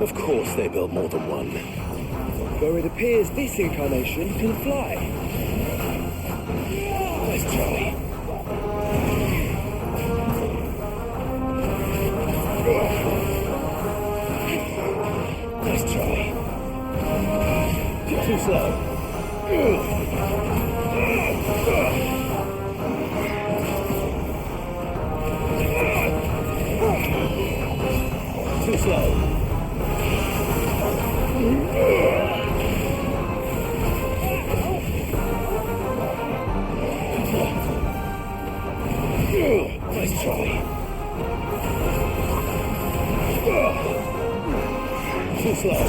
Of course they built more than one. Though it appears this incarnation can fly. Let's try. Nice try. Too slow. Too slow. Nice try. Too slow.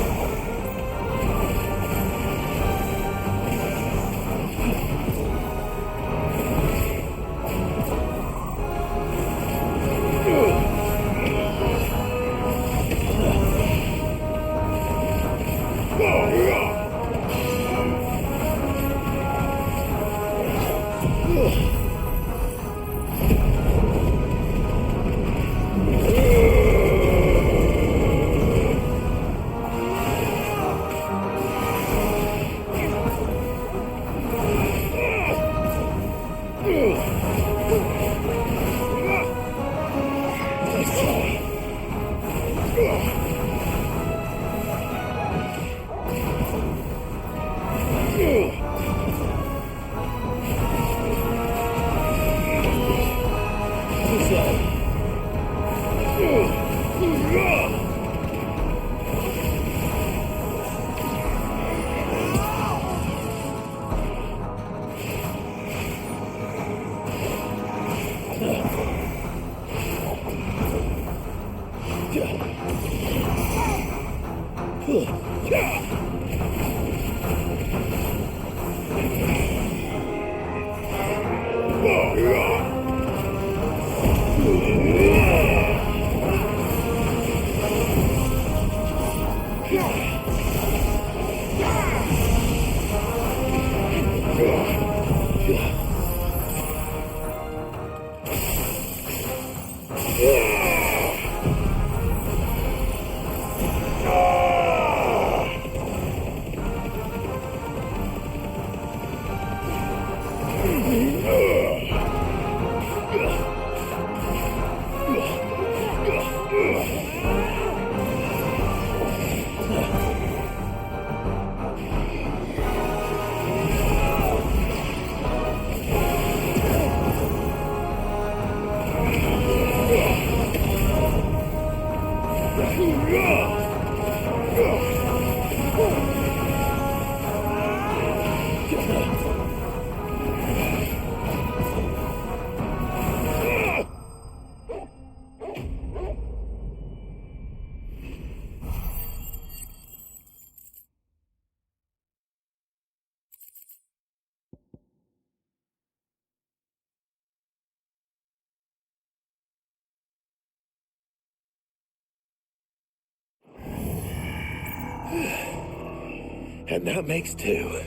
And that makes 2.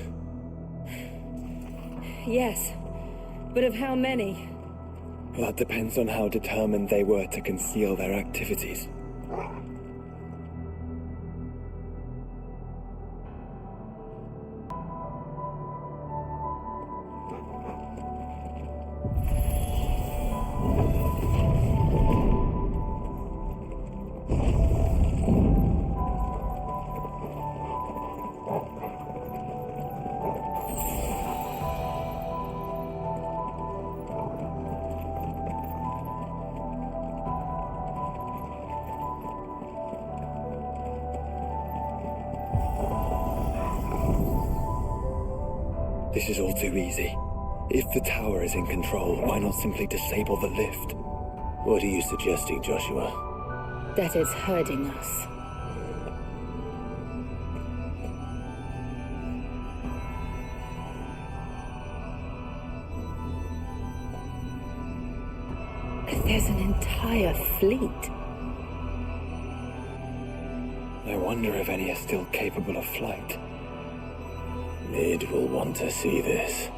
Yes, but of how many? That depends on how determined they were to conceal their activities. This is all too easy. If the tower is in control, why not simply disable the lift? What are you suggesting, Joshua? That it's hurting us. There's an entire fleet. I wonder if any are still capable of flight. Mid will want to see this.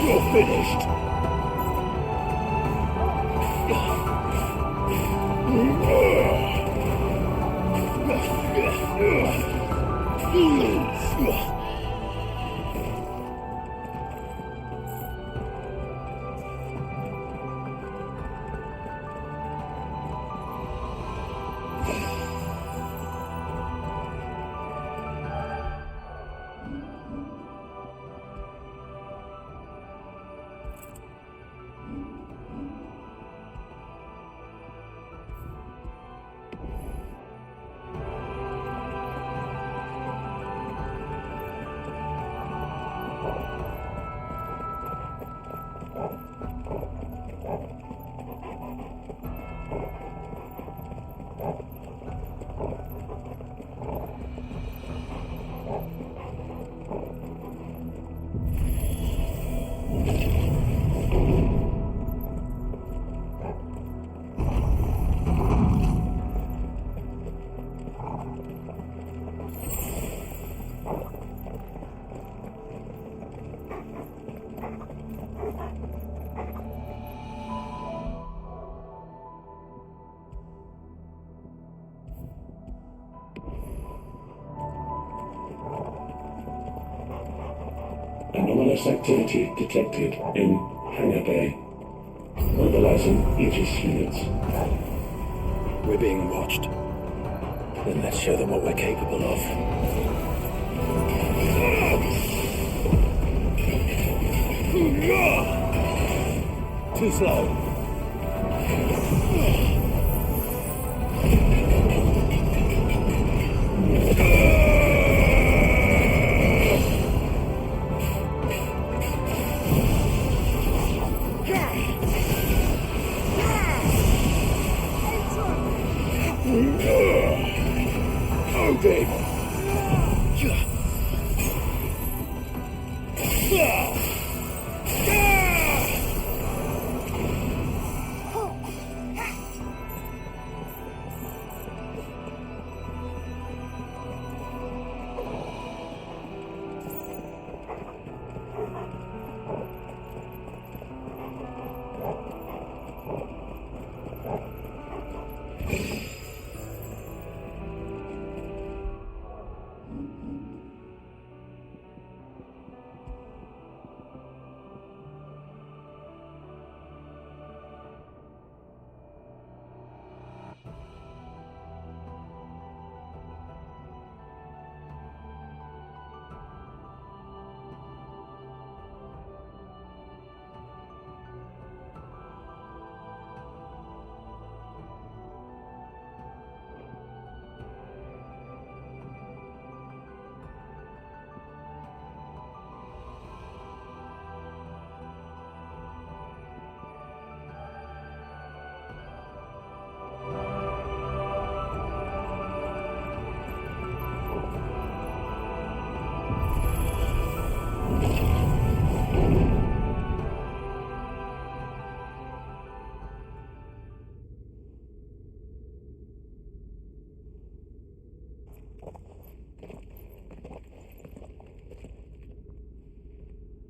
You're finished. Anomalous activity detected in Hangar Bay. Mobilizing Aegis units. We're being watched. Then let's show them what we're capable of. Too slow.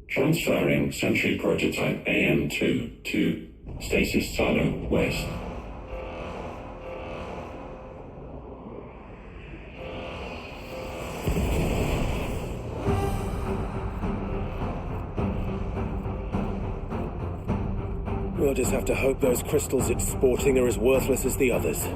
Transferring Sentry Prototype AM2 to Stasis Silo West. We'll just have to hope those crystals it's sporting are as worthless as the others.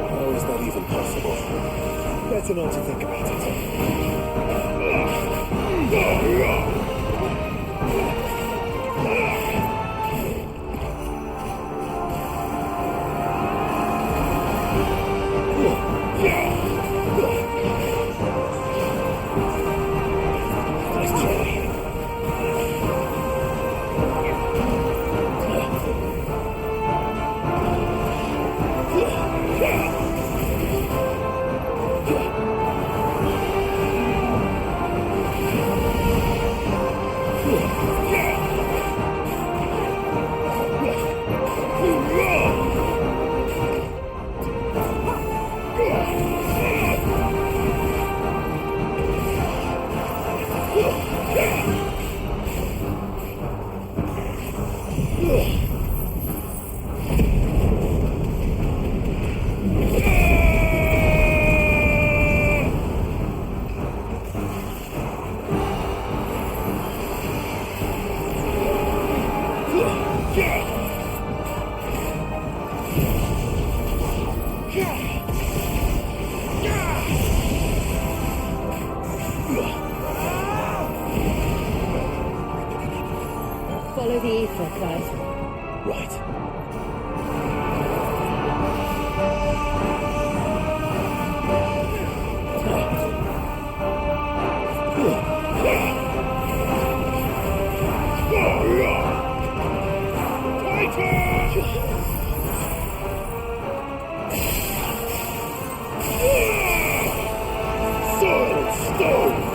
How is that even possible? Better not to think about it. Follow the ether, Clive. Right. Solid stone!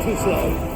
Too slow.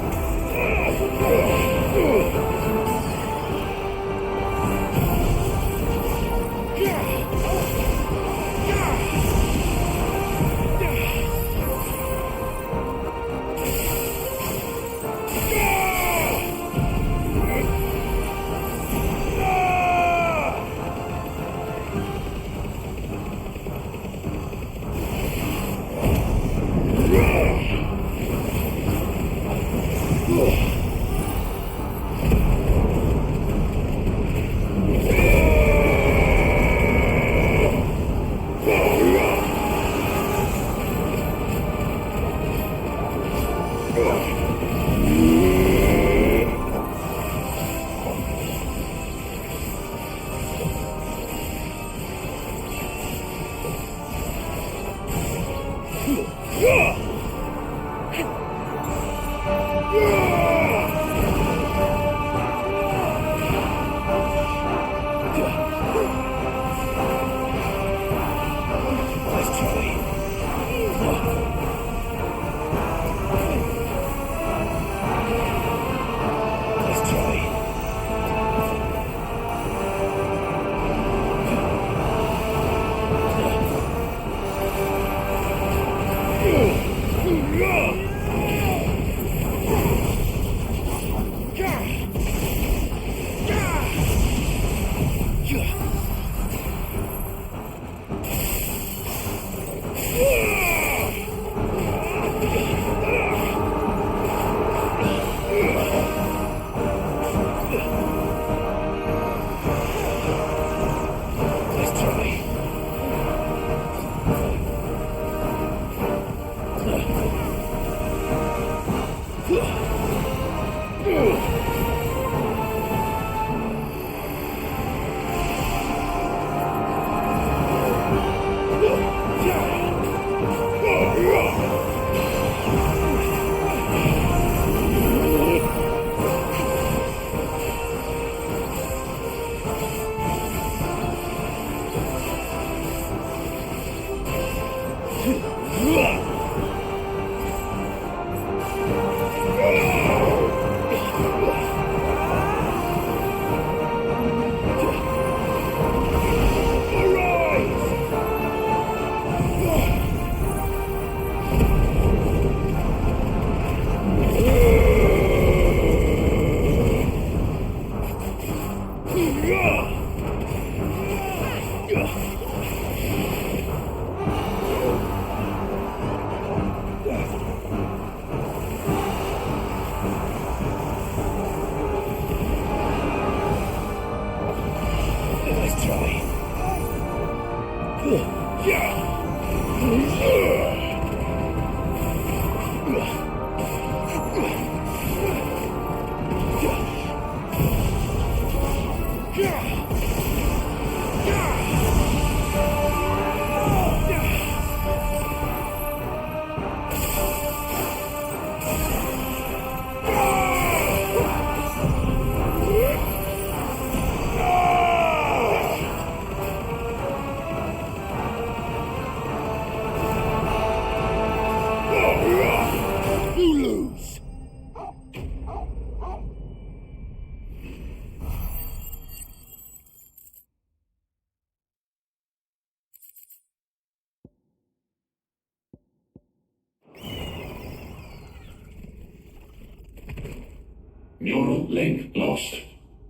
Neural link lost.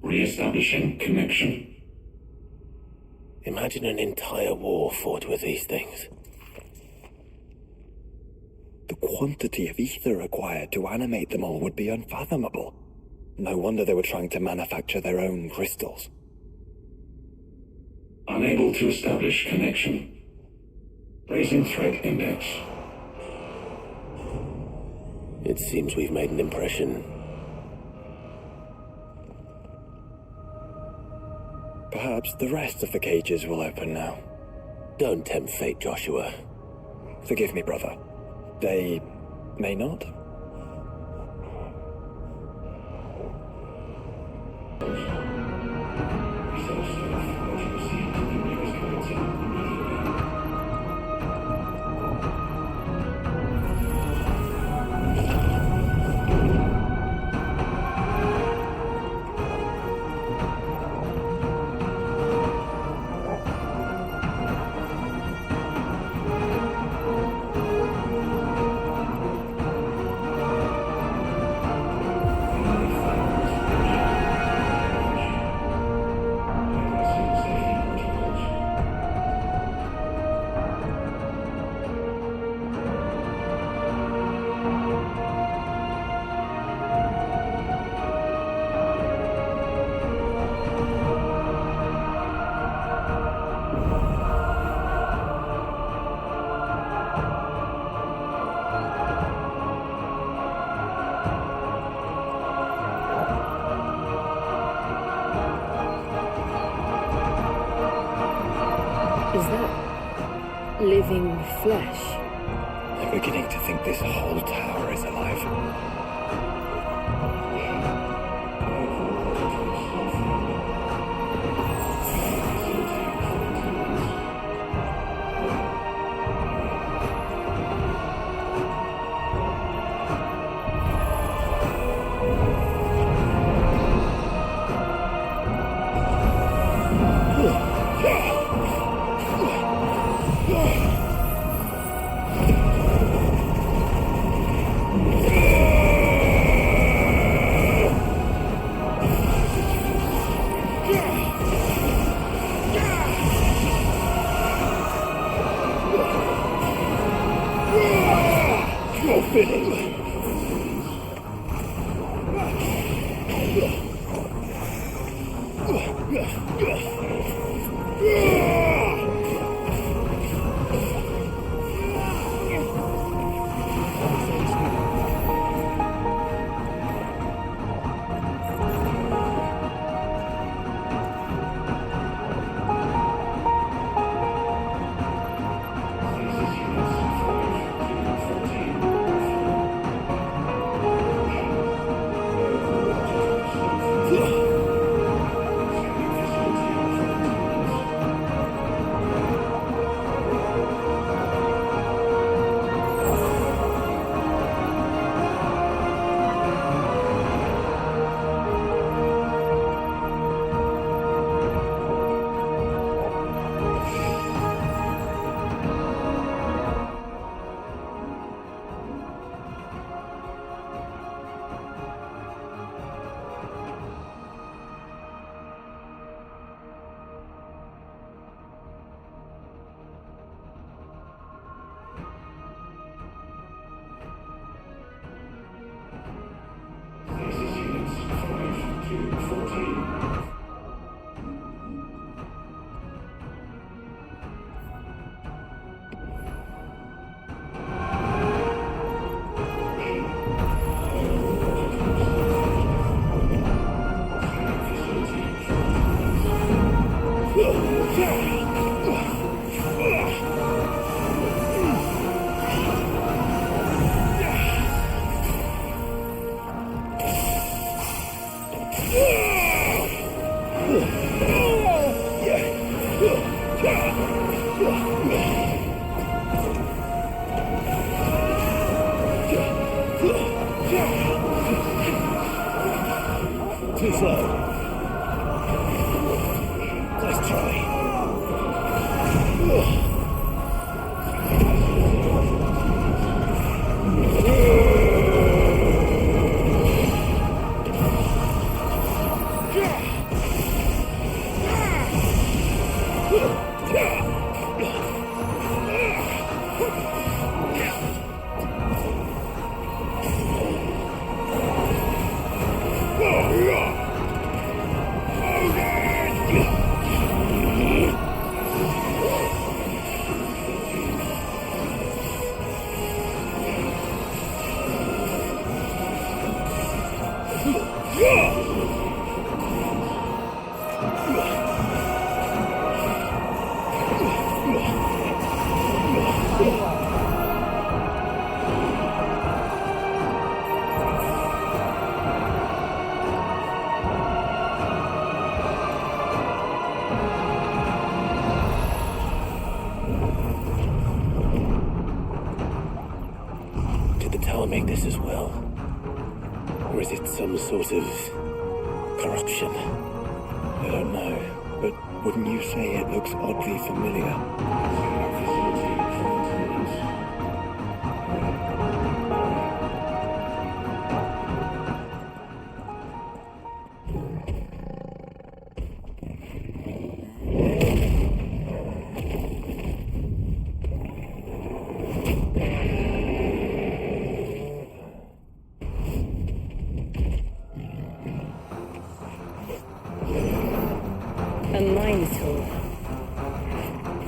Re-establishing connection. Imagine an entire war fought with these things. The quantity of ether required to animate them all would be unfathomable. No wonder they were trying to manufacture their own crystals. Unable to establish connection. Raising threat index. It seems we've made an impression. Perhaps the rest of the cages will open now. Don't tempt fate, Joshua. Forgive me, brother. They may not. Is that living flesh? I'm beginning to think this whole tower is alive. Too slow. Nice try. Did the tower make this as well? Or is it some sort of corruption? I don't know, but wouldn't you say it looks oddly familiar? A mine tool.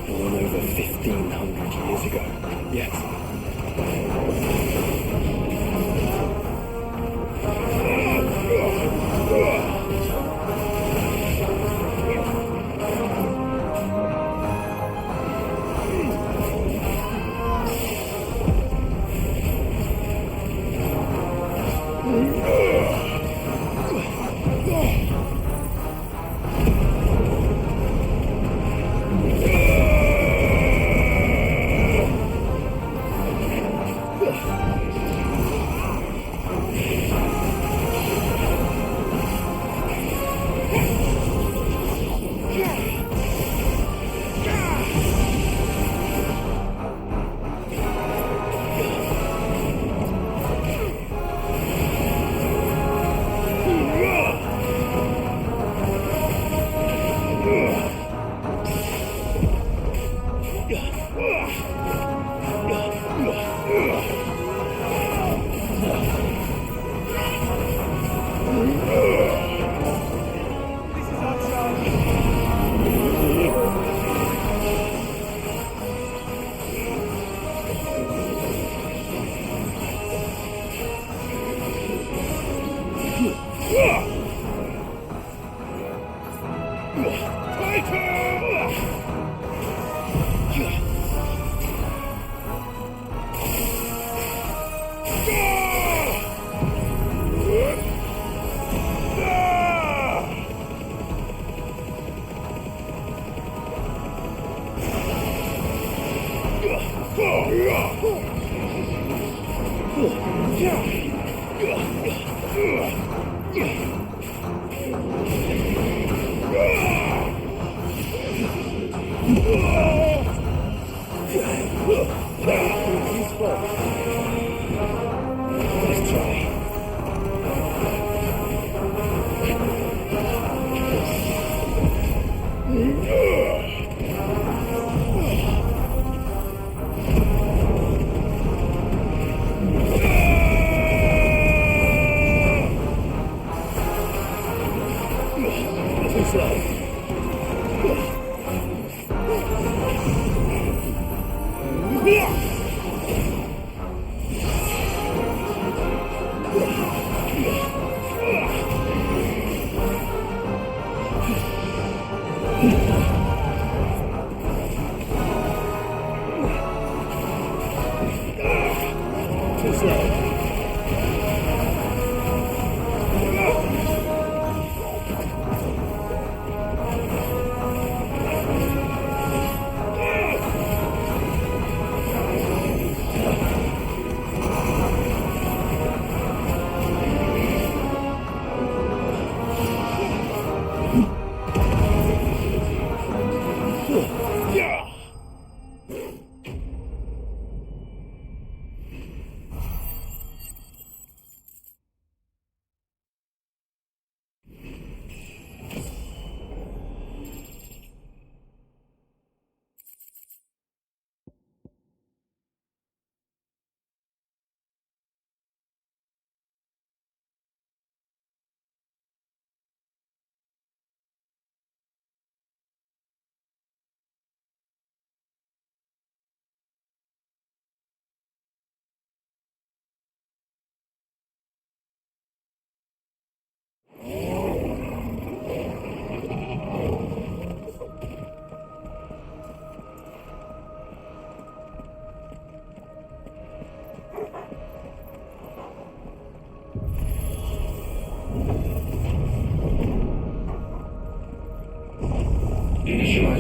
Born over 1,500 years ago. Yes.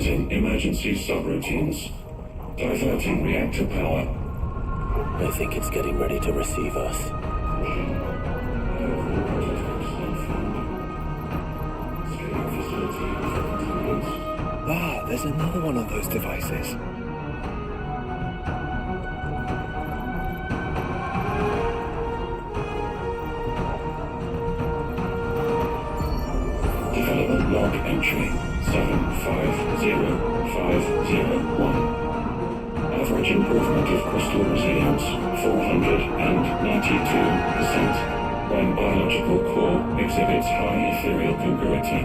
Initializing emergency subroutines. Diverting reactor power. I think it's getting ready to receive us. Ah, there's another one of those devices. Development log entry 750501. Average improvement of crystal resilience 492% when biological core exhibits high ethereal congruity.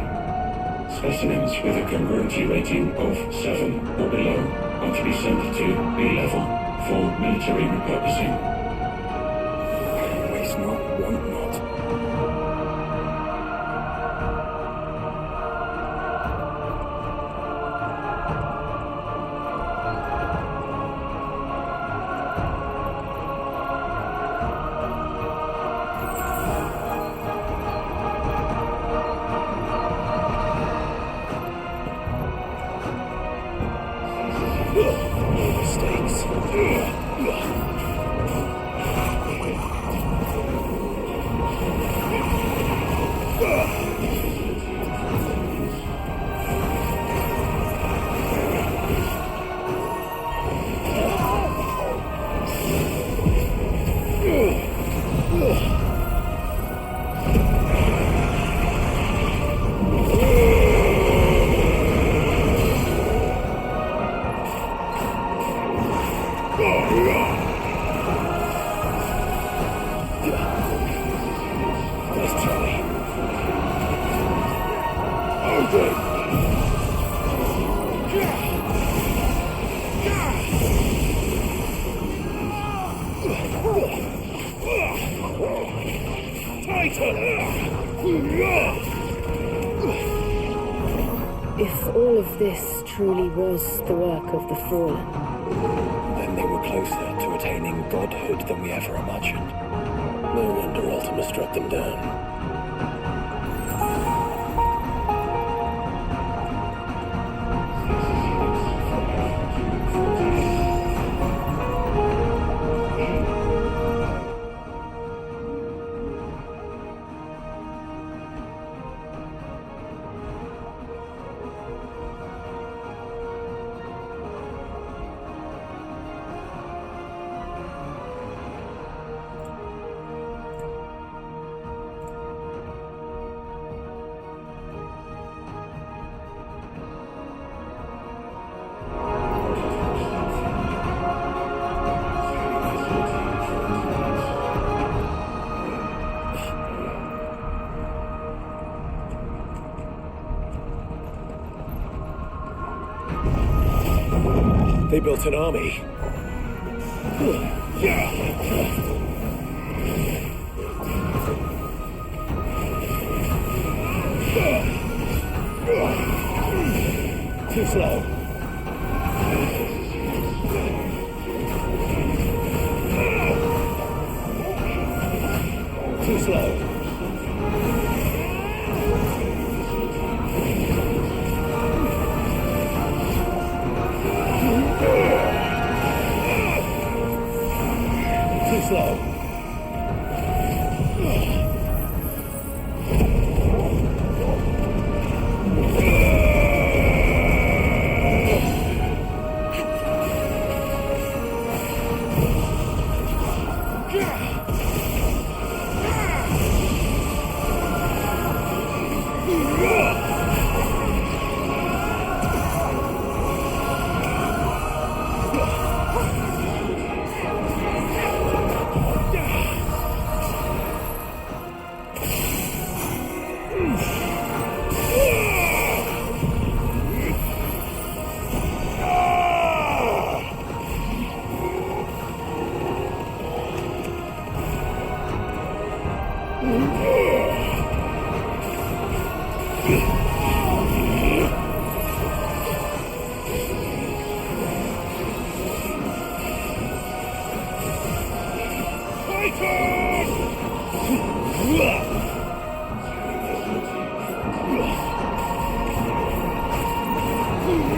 Specimens with a congruity rating of 7 or below are to be sent to B-level for military repurposing. Waste not, want not. Mistakes. Nice try. If all of this truly was the work of the Fallen, Then they were closer to attaining godhood than we ever imagined. No wonder Ultima struck them down. They built an army. Too slow. Too slow. Too slow.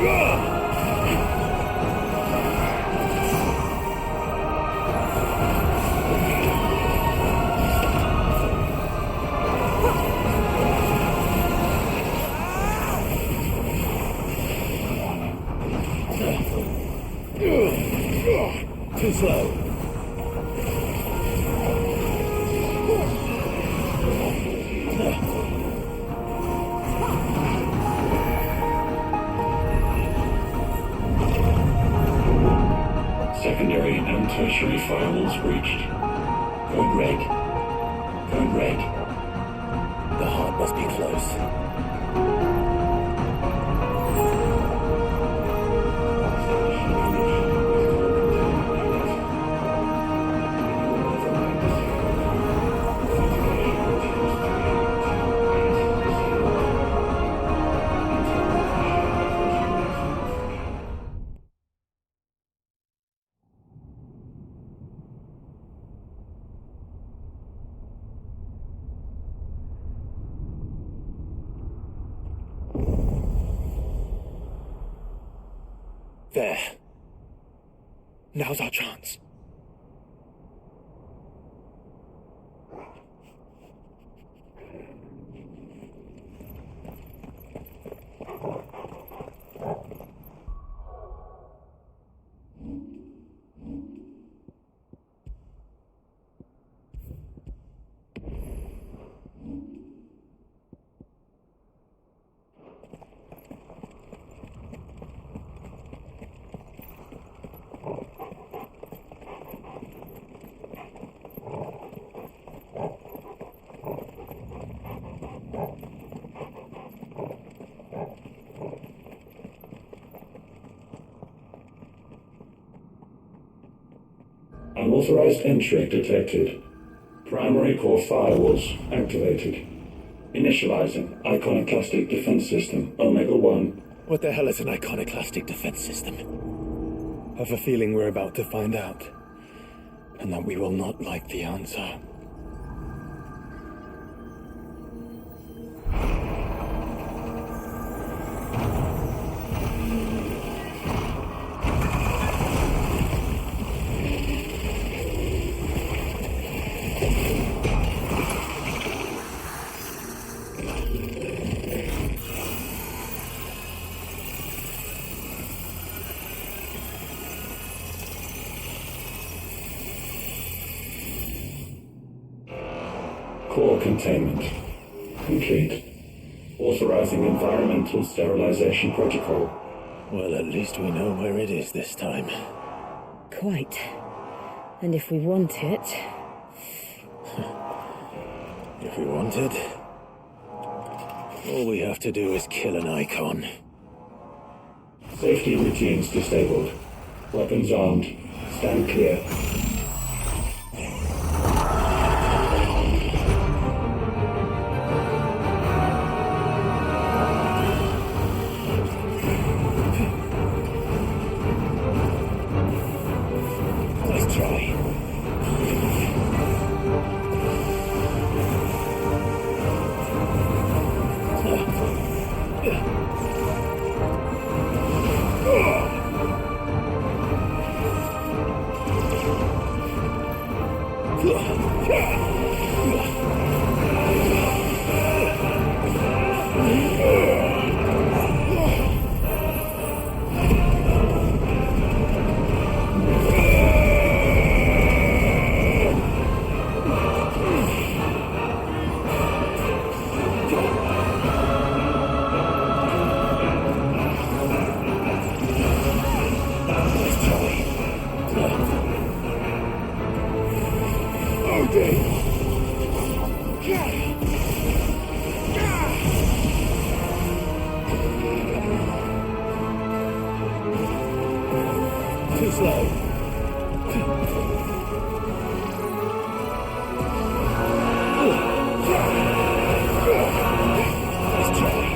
Run! Secondary and tertiary firewalls breached. Code red. Code red. The heart must be close. There. Now's our chance. Unauthorized entry detected. Primary core firewalls activated. Initializing iconoclastic defense system Omega-1. What the hell is an iconoclastic defense system? Have a feeling we're about to find out, and that we will not like the answer. Core containment complete. Authorizing environmental sterilization protocol. Well, at least we know where it is this time. Quite. And if we want it... If we want it, all we have to do is kill an icon. Safety routines disabled. Weapons armed. Stand clear. Let's try. Too slow. Let's try.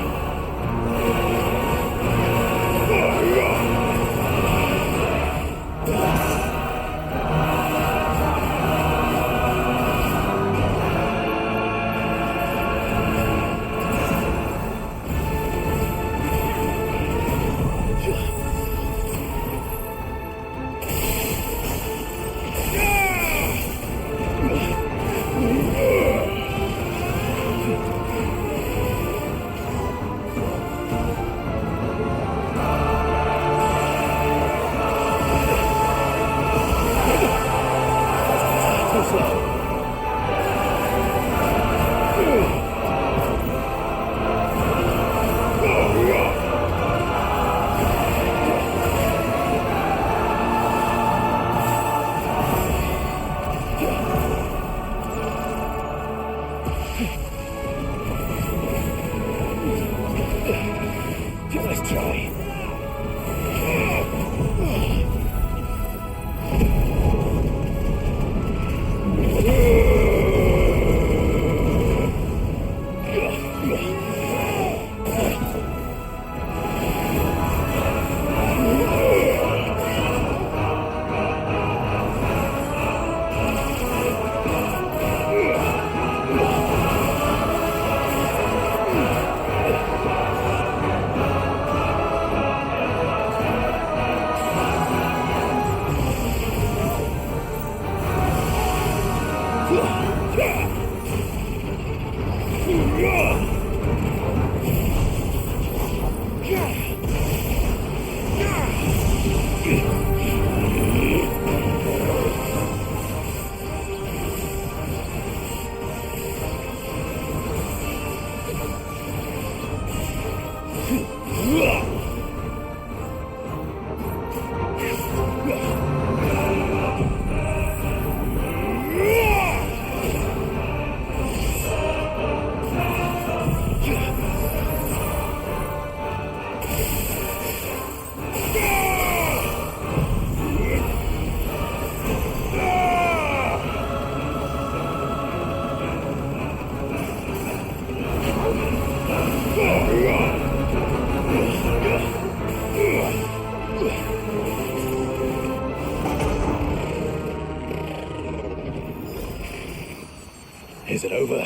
Is it over?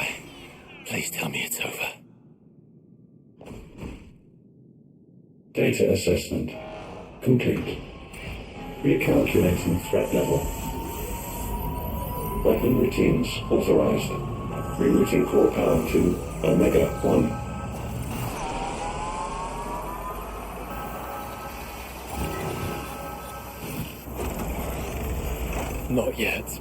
Please tell me it's over. Data assessment complete. Recalculating threat level. Weapon routines authorized. Rerouting core power to Omega 1. Not yet.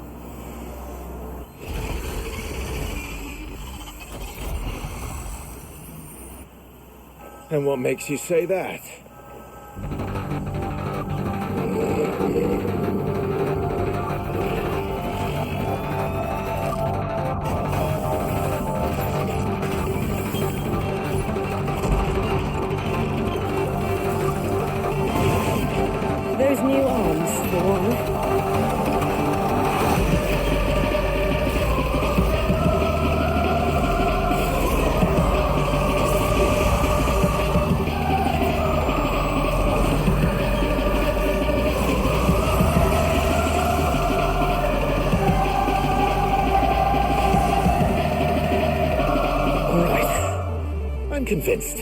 And what makes you say that? Those new arms, for one. Convinced.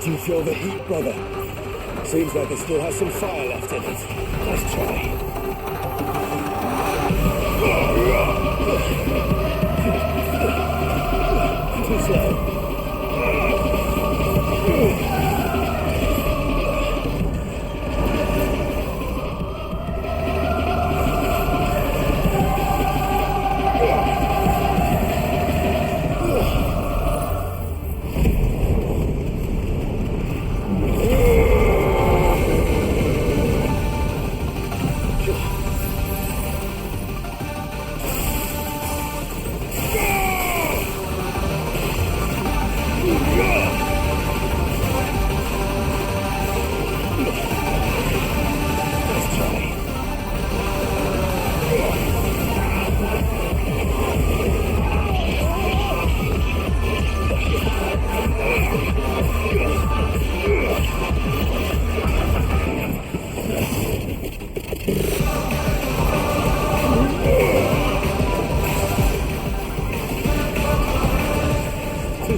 Do you feel the heat, brother? Seems like it still has some fire left in it. Let's try. Too slow.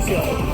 Oh!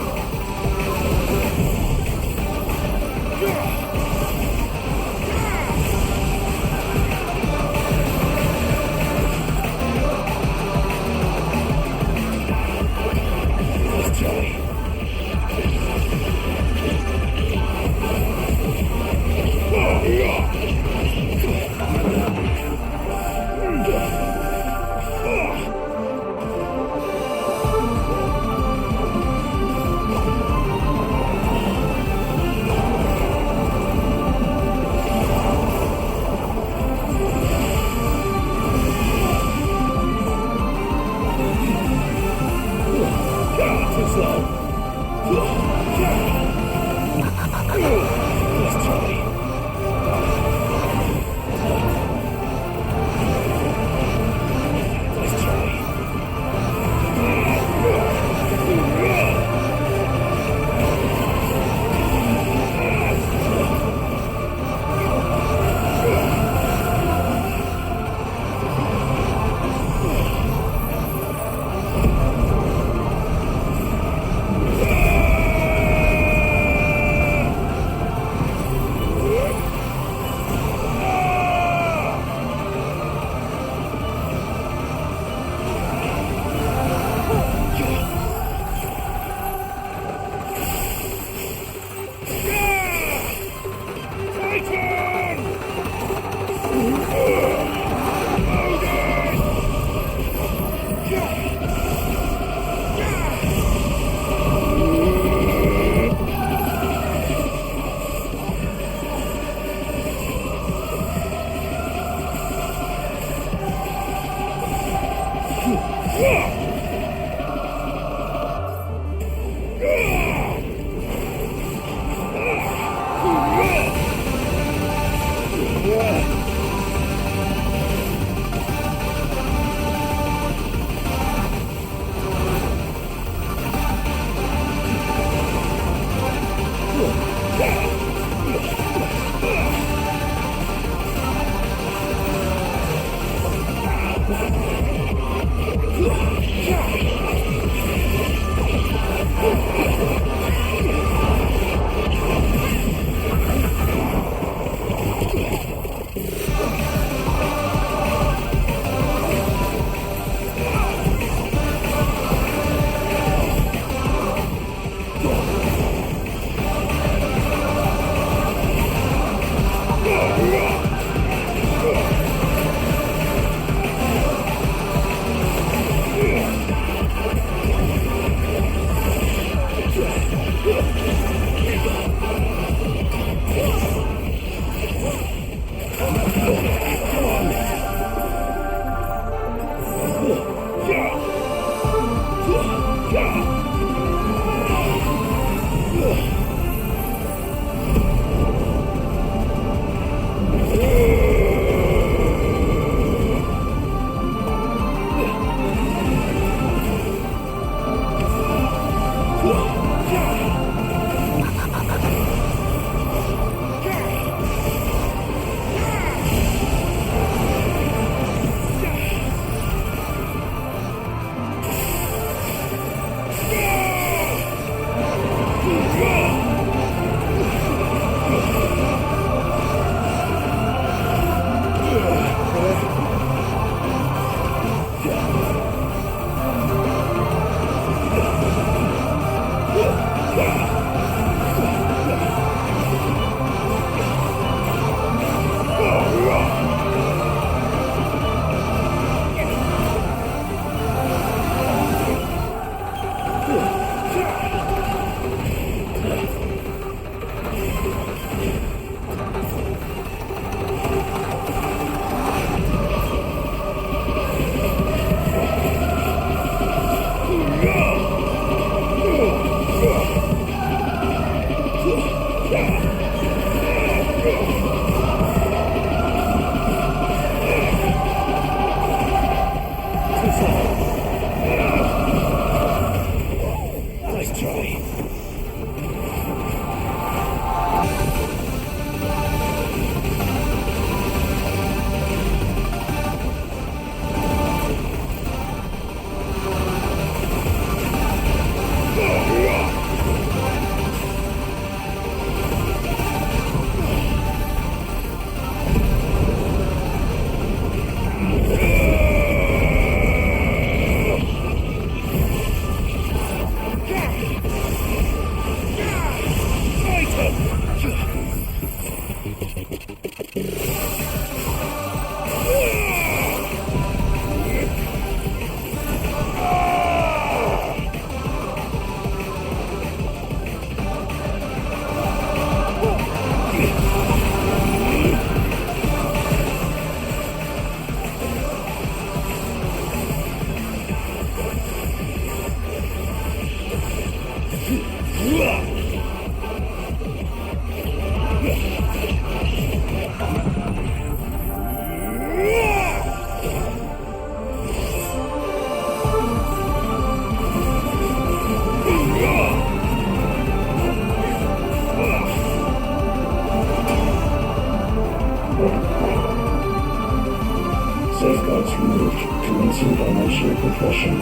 Safeguards removed. Commencing dimensional compression.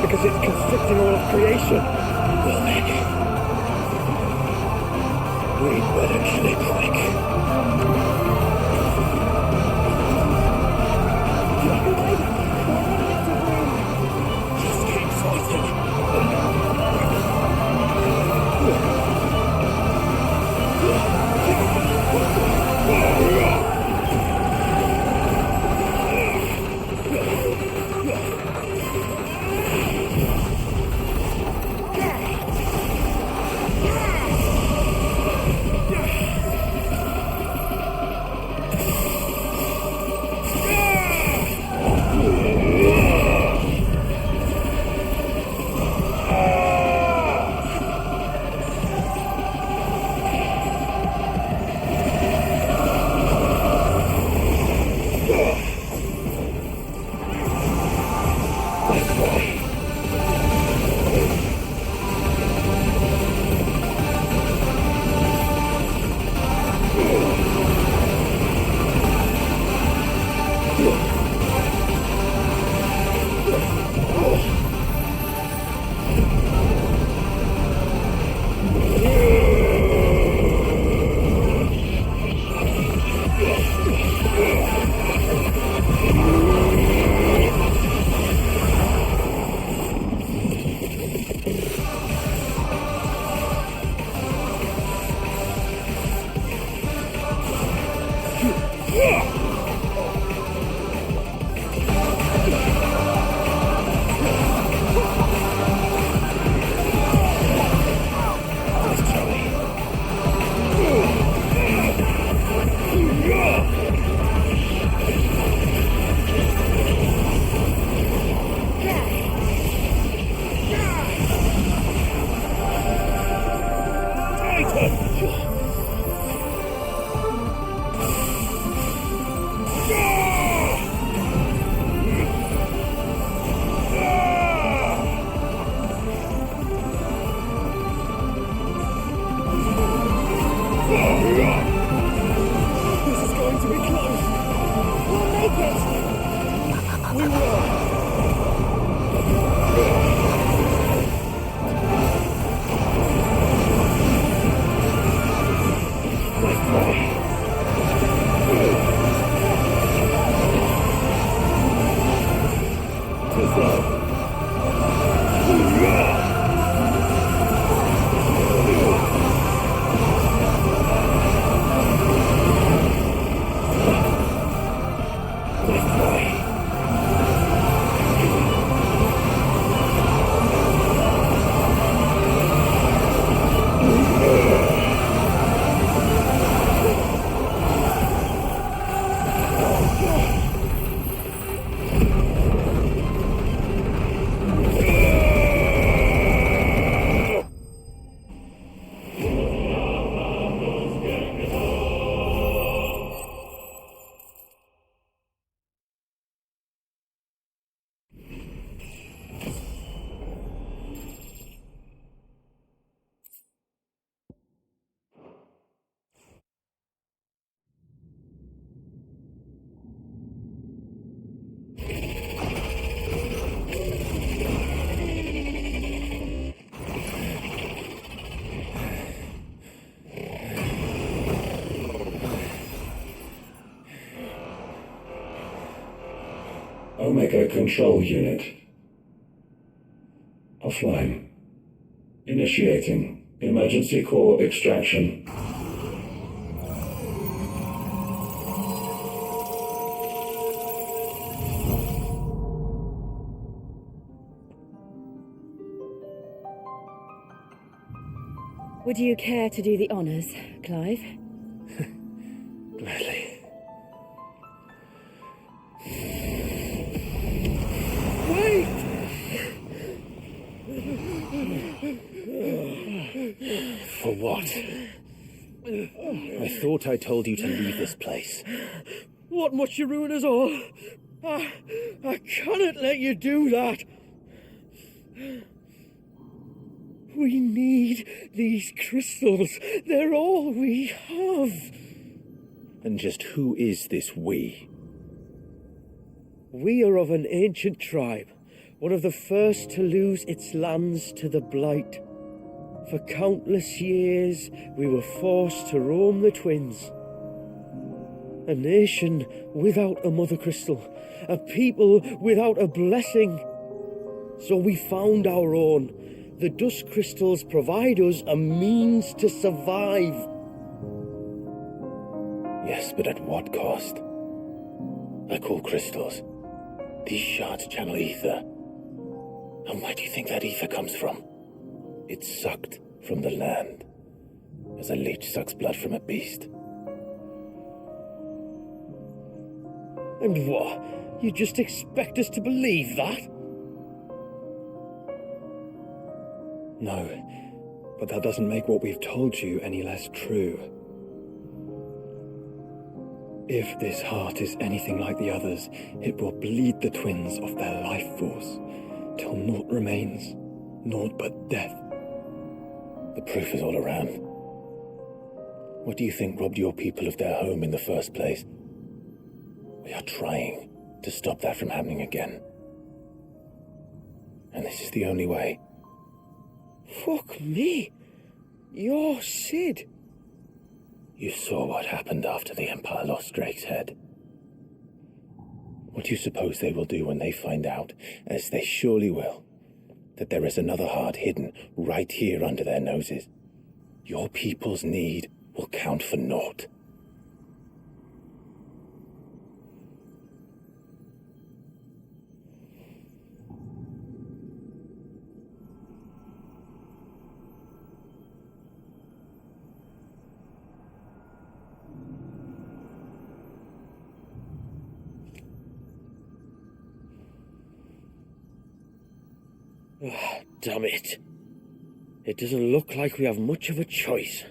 Because it's constricting all of creation. Well then, we'd better kill it quick. Just keep fighting. Omega Control Unit. Offline. Initiating emergency core extraction. Would you care to do the honours, Clive? Gladly. Wait! For what? I thought I told you to leave this place. What must you ruin us all? I cannot let you do that. We need these crystals. They're all we have. And just who is this we? We are of an ancient tribe, one of the first to lose its lands to the Blight. For countless years, we were forced to roam the Twins. A nation without a mother crystal, a people without a blessing. So we found our own. The dust crystals provide us a means to survive. Yes, but at what cost? I call crystals. These shards channel ether. And where do you think that ether comes from? It's sucked from the land, as a leech sucks blood from a beast. And what? You just expect us to believe that? No, but that doesn't make what we've told you any less true. If this heart is anything like the others, it will bleed the Twins of their life force, till naught remains, naught but death. The proof is all around. What do you think robbed your people of their home in the first place? We are trying to stop that from happening again. And this is the only way. Fuck me. You're Sid. You saw what happened after the Empire lost Drake's head. What do you suppose they will do when they find out, as they surely will, that there is another heart hidden right here under their noses? Your people's need will count for naught. Damn it. It doesn't look like we have much of a choice.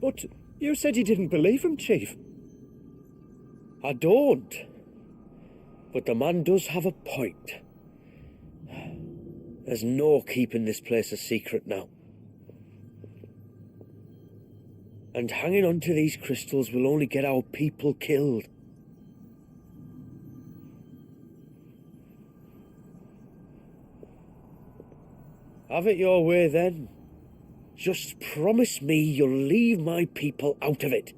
But you said you didn't believe him, Chief. I don't. But the man does have a point. There's no keeping this place a secret now. And hanging on to these crystals will only get our people killed. Have it your way, then. Just promise me you'll leave my people out of it.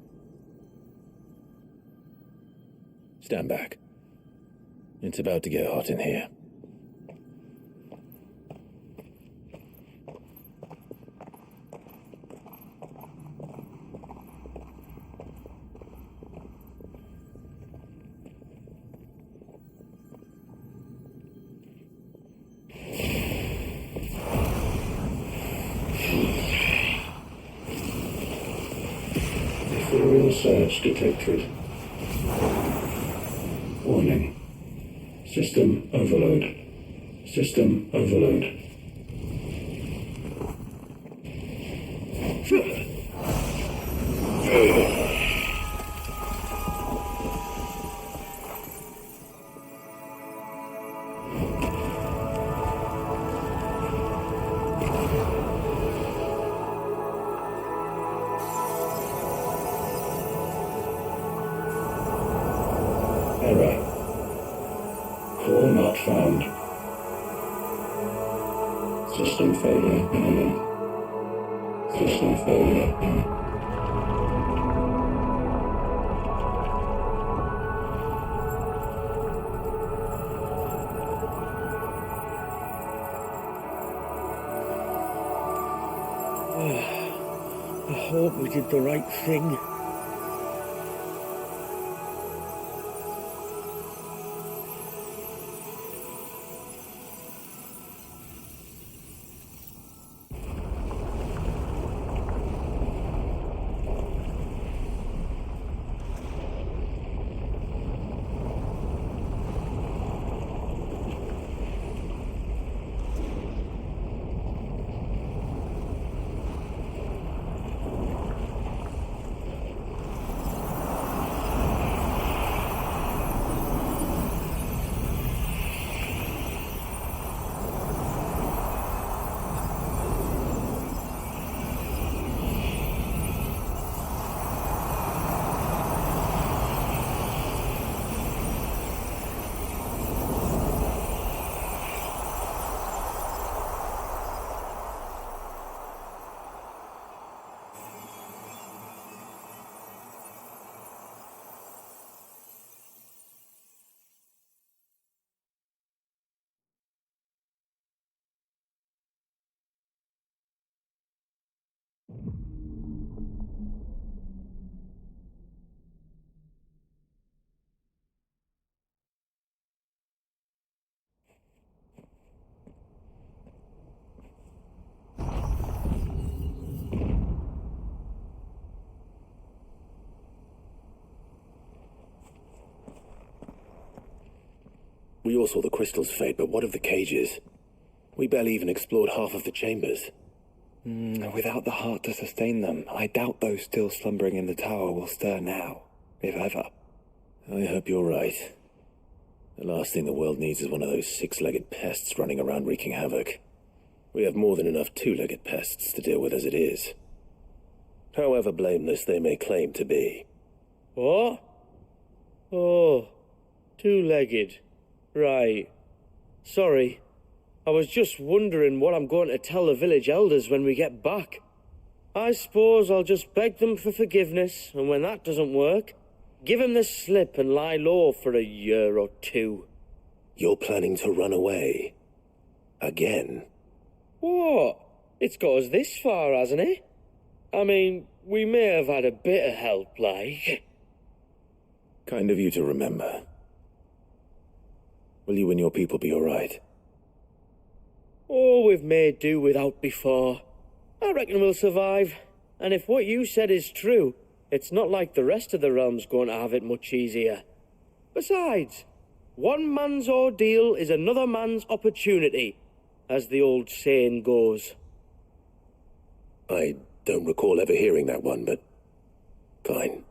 Stand back. It's about to get hot in here. Ethereal surge detected. Warning. System overload. System overload. Error. Core not found. System failure imminent. System failure imminent. I hope we did the right thing. We all saw the crystals fade, but what of the cages? We barely even explored half of the chambers. Without the heart to sustain them, I doubt those still slumbering in the tower will stir now, if ever. I hope you're right. The last thing the world needs is one of those six-legged pests running around wreaking havoc. We have more than enough two-legged pests to deal with as it is. However blameless they may claim to be. What? Oh, two-legged. Right. Sorry. I was just wondering what I'm going to tell the village elders when we get back. I suppose I'll just beg them for forgiveness, and when that doesn't work, give them the slip and lie low for a year or two. You're planning to run away? Again? What? It's got us this far, hasn't it? I mean, we may have had a bit of help, like. Kind of you to remember. Will you and your people be alright? Oh, we've made do without before. I reckon we'll survive. And if what you said is true, it's not like the rest of the realm's going to have it much easier. Besides, one man's ordeal is another man's opportunity, as the old saying goes. I don't recall ever hearing that one, but fine.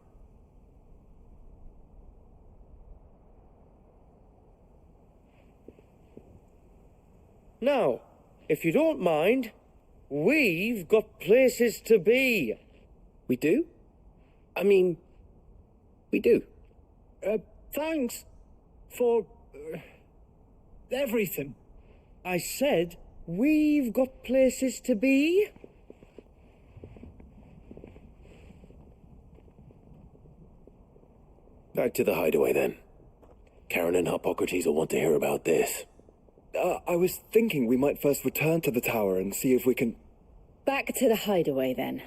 Now, if you don't mind, we've got places to be. We do? I mean, we do. Thanks for everything. I said, we've got places to be. Back to the hideaway, then. Karen and Hippocrates will want to hear about this. I was thinking we might first return to the tower and see if we can... Back to the hideaway, then.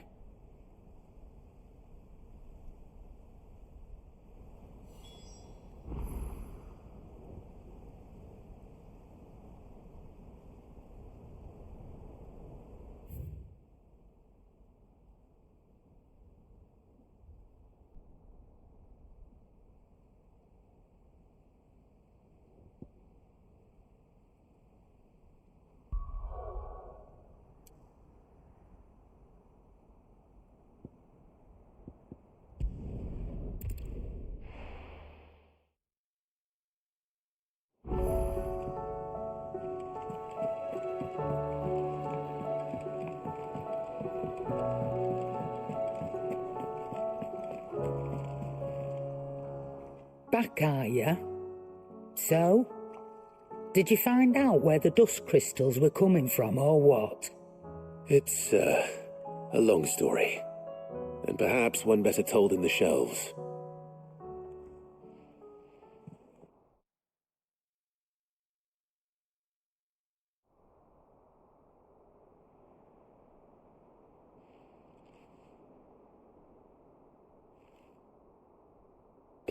Back, are ya? So? Did you find out where the dust crystals were coming from, or what? It's, a long story. And perhaps one better told in the shelves.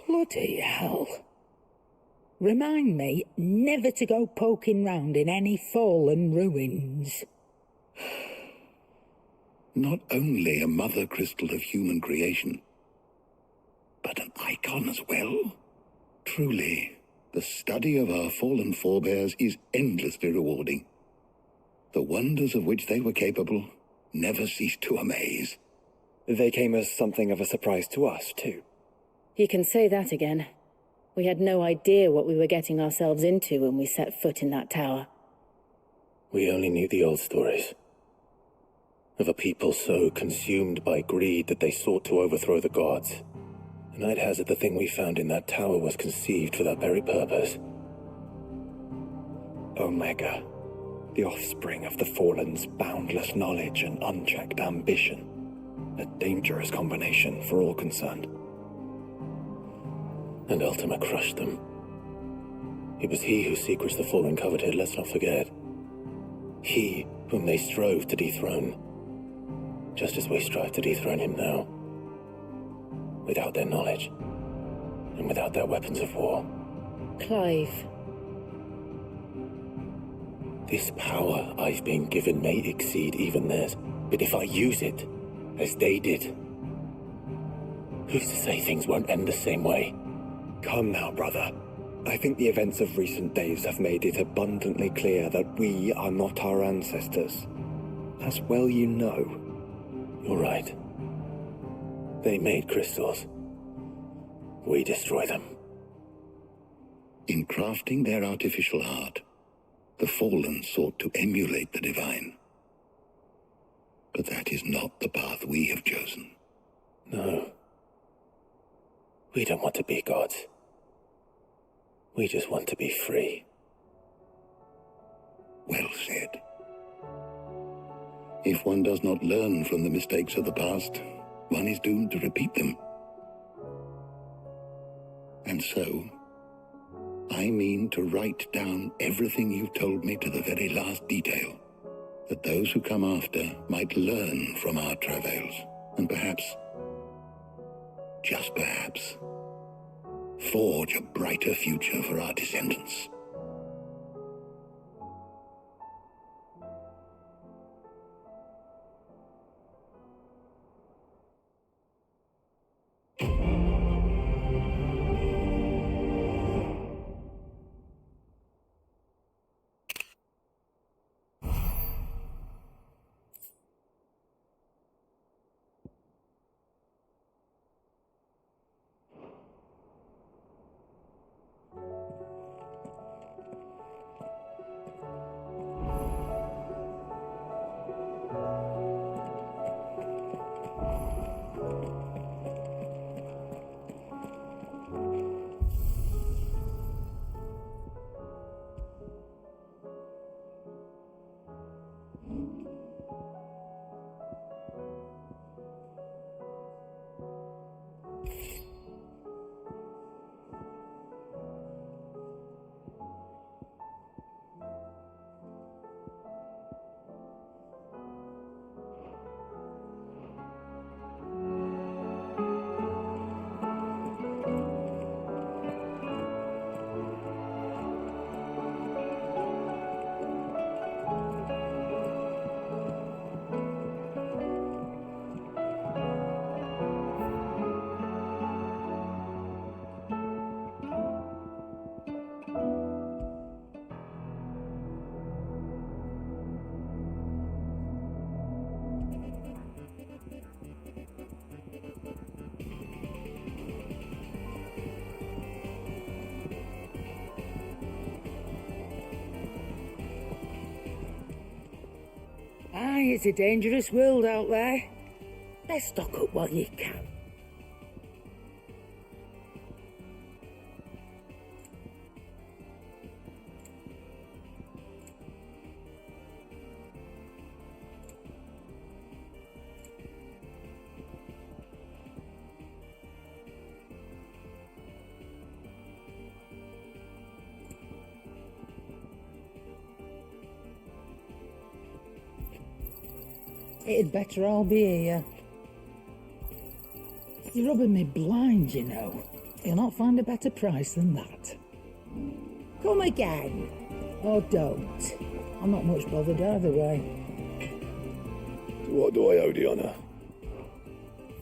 Bloody hell. Remind me never to go poking round in any fallen ruins. Not only a mother crystal of human creation, but an icon as well. Truly, the study of our fallen forebears is endlessly rewarding. The wonders of which they were capable never cease to amaze. They came as something of a surprise to us, too. You can say that again. We had no idea what we were getting ourselves into when we set foot in that tower. We only knew the old stories. Of a people so consumed by greed that they sought to overthrow the gods. And I'd hazard the thing we found in that tower was conceived for that very purpose. Omega, the offspring of the Fallen's boundless knowledge and unchecked ambition. A dangerous combination for all concerned. And Ultima crushed them. It was he whose secrets the Fallen coveted, let's not forget. He whom they strove to dethrone. Just as we strive to dethrone him now. Without their knowledge. And without their weapons of war. Clive. This power I've been given may exceed even theirs. But if I use it, as they did, who's to say things won't end the same way? Come now, brother. I think the events of recent days have made it abundantly clear that we are not our ancestors. As well you know. You're right. They made crystals. We destroy them. In crafting their artificial art, the fallen sought to emulate the divine. But that is not the path we have chosen. No. We don't want to be gods. We just want to be free. Well said. If one does not learn from the mistakes of the past, one is doomed to repeat them. And so, I mean to write down everything you told me to the very last detail, that those who come after might learn from our travails, and perhaps, just perhaps, forge a brighter future for our descendants. Aye, it's a dangerous world out there. Let's stock up while you can. It'd better all be here. You're rubbing me blind, you know. You'll not find a better price than that. Come again. Or don't. I'm not much bothered either way. What do I owe the honour?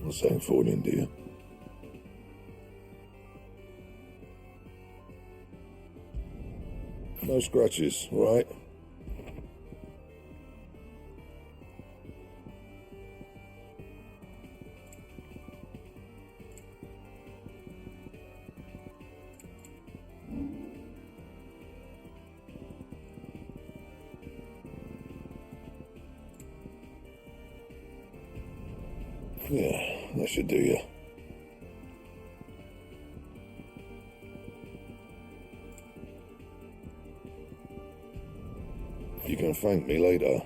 Not saying for an India. No scratches, right? Yeah, that should do you. You can thank me later.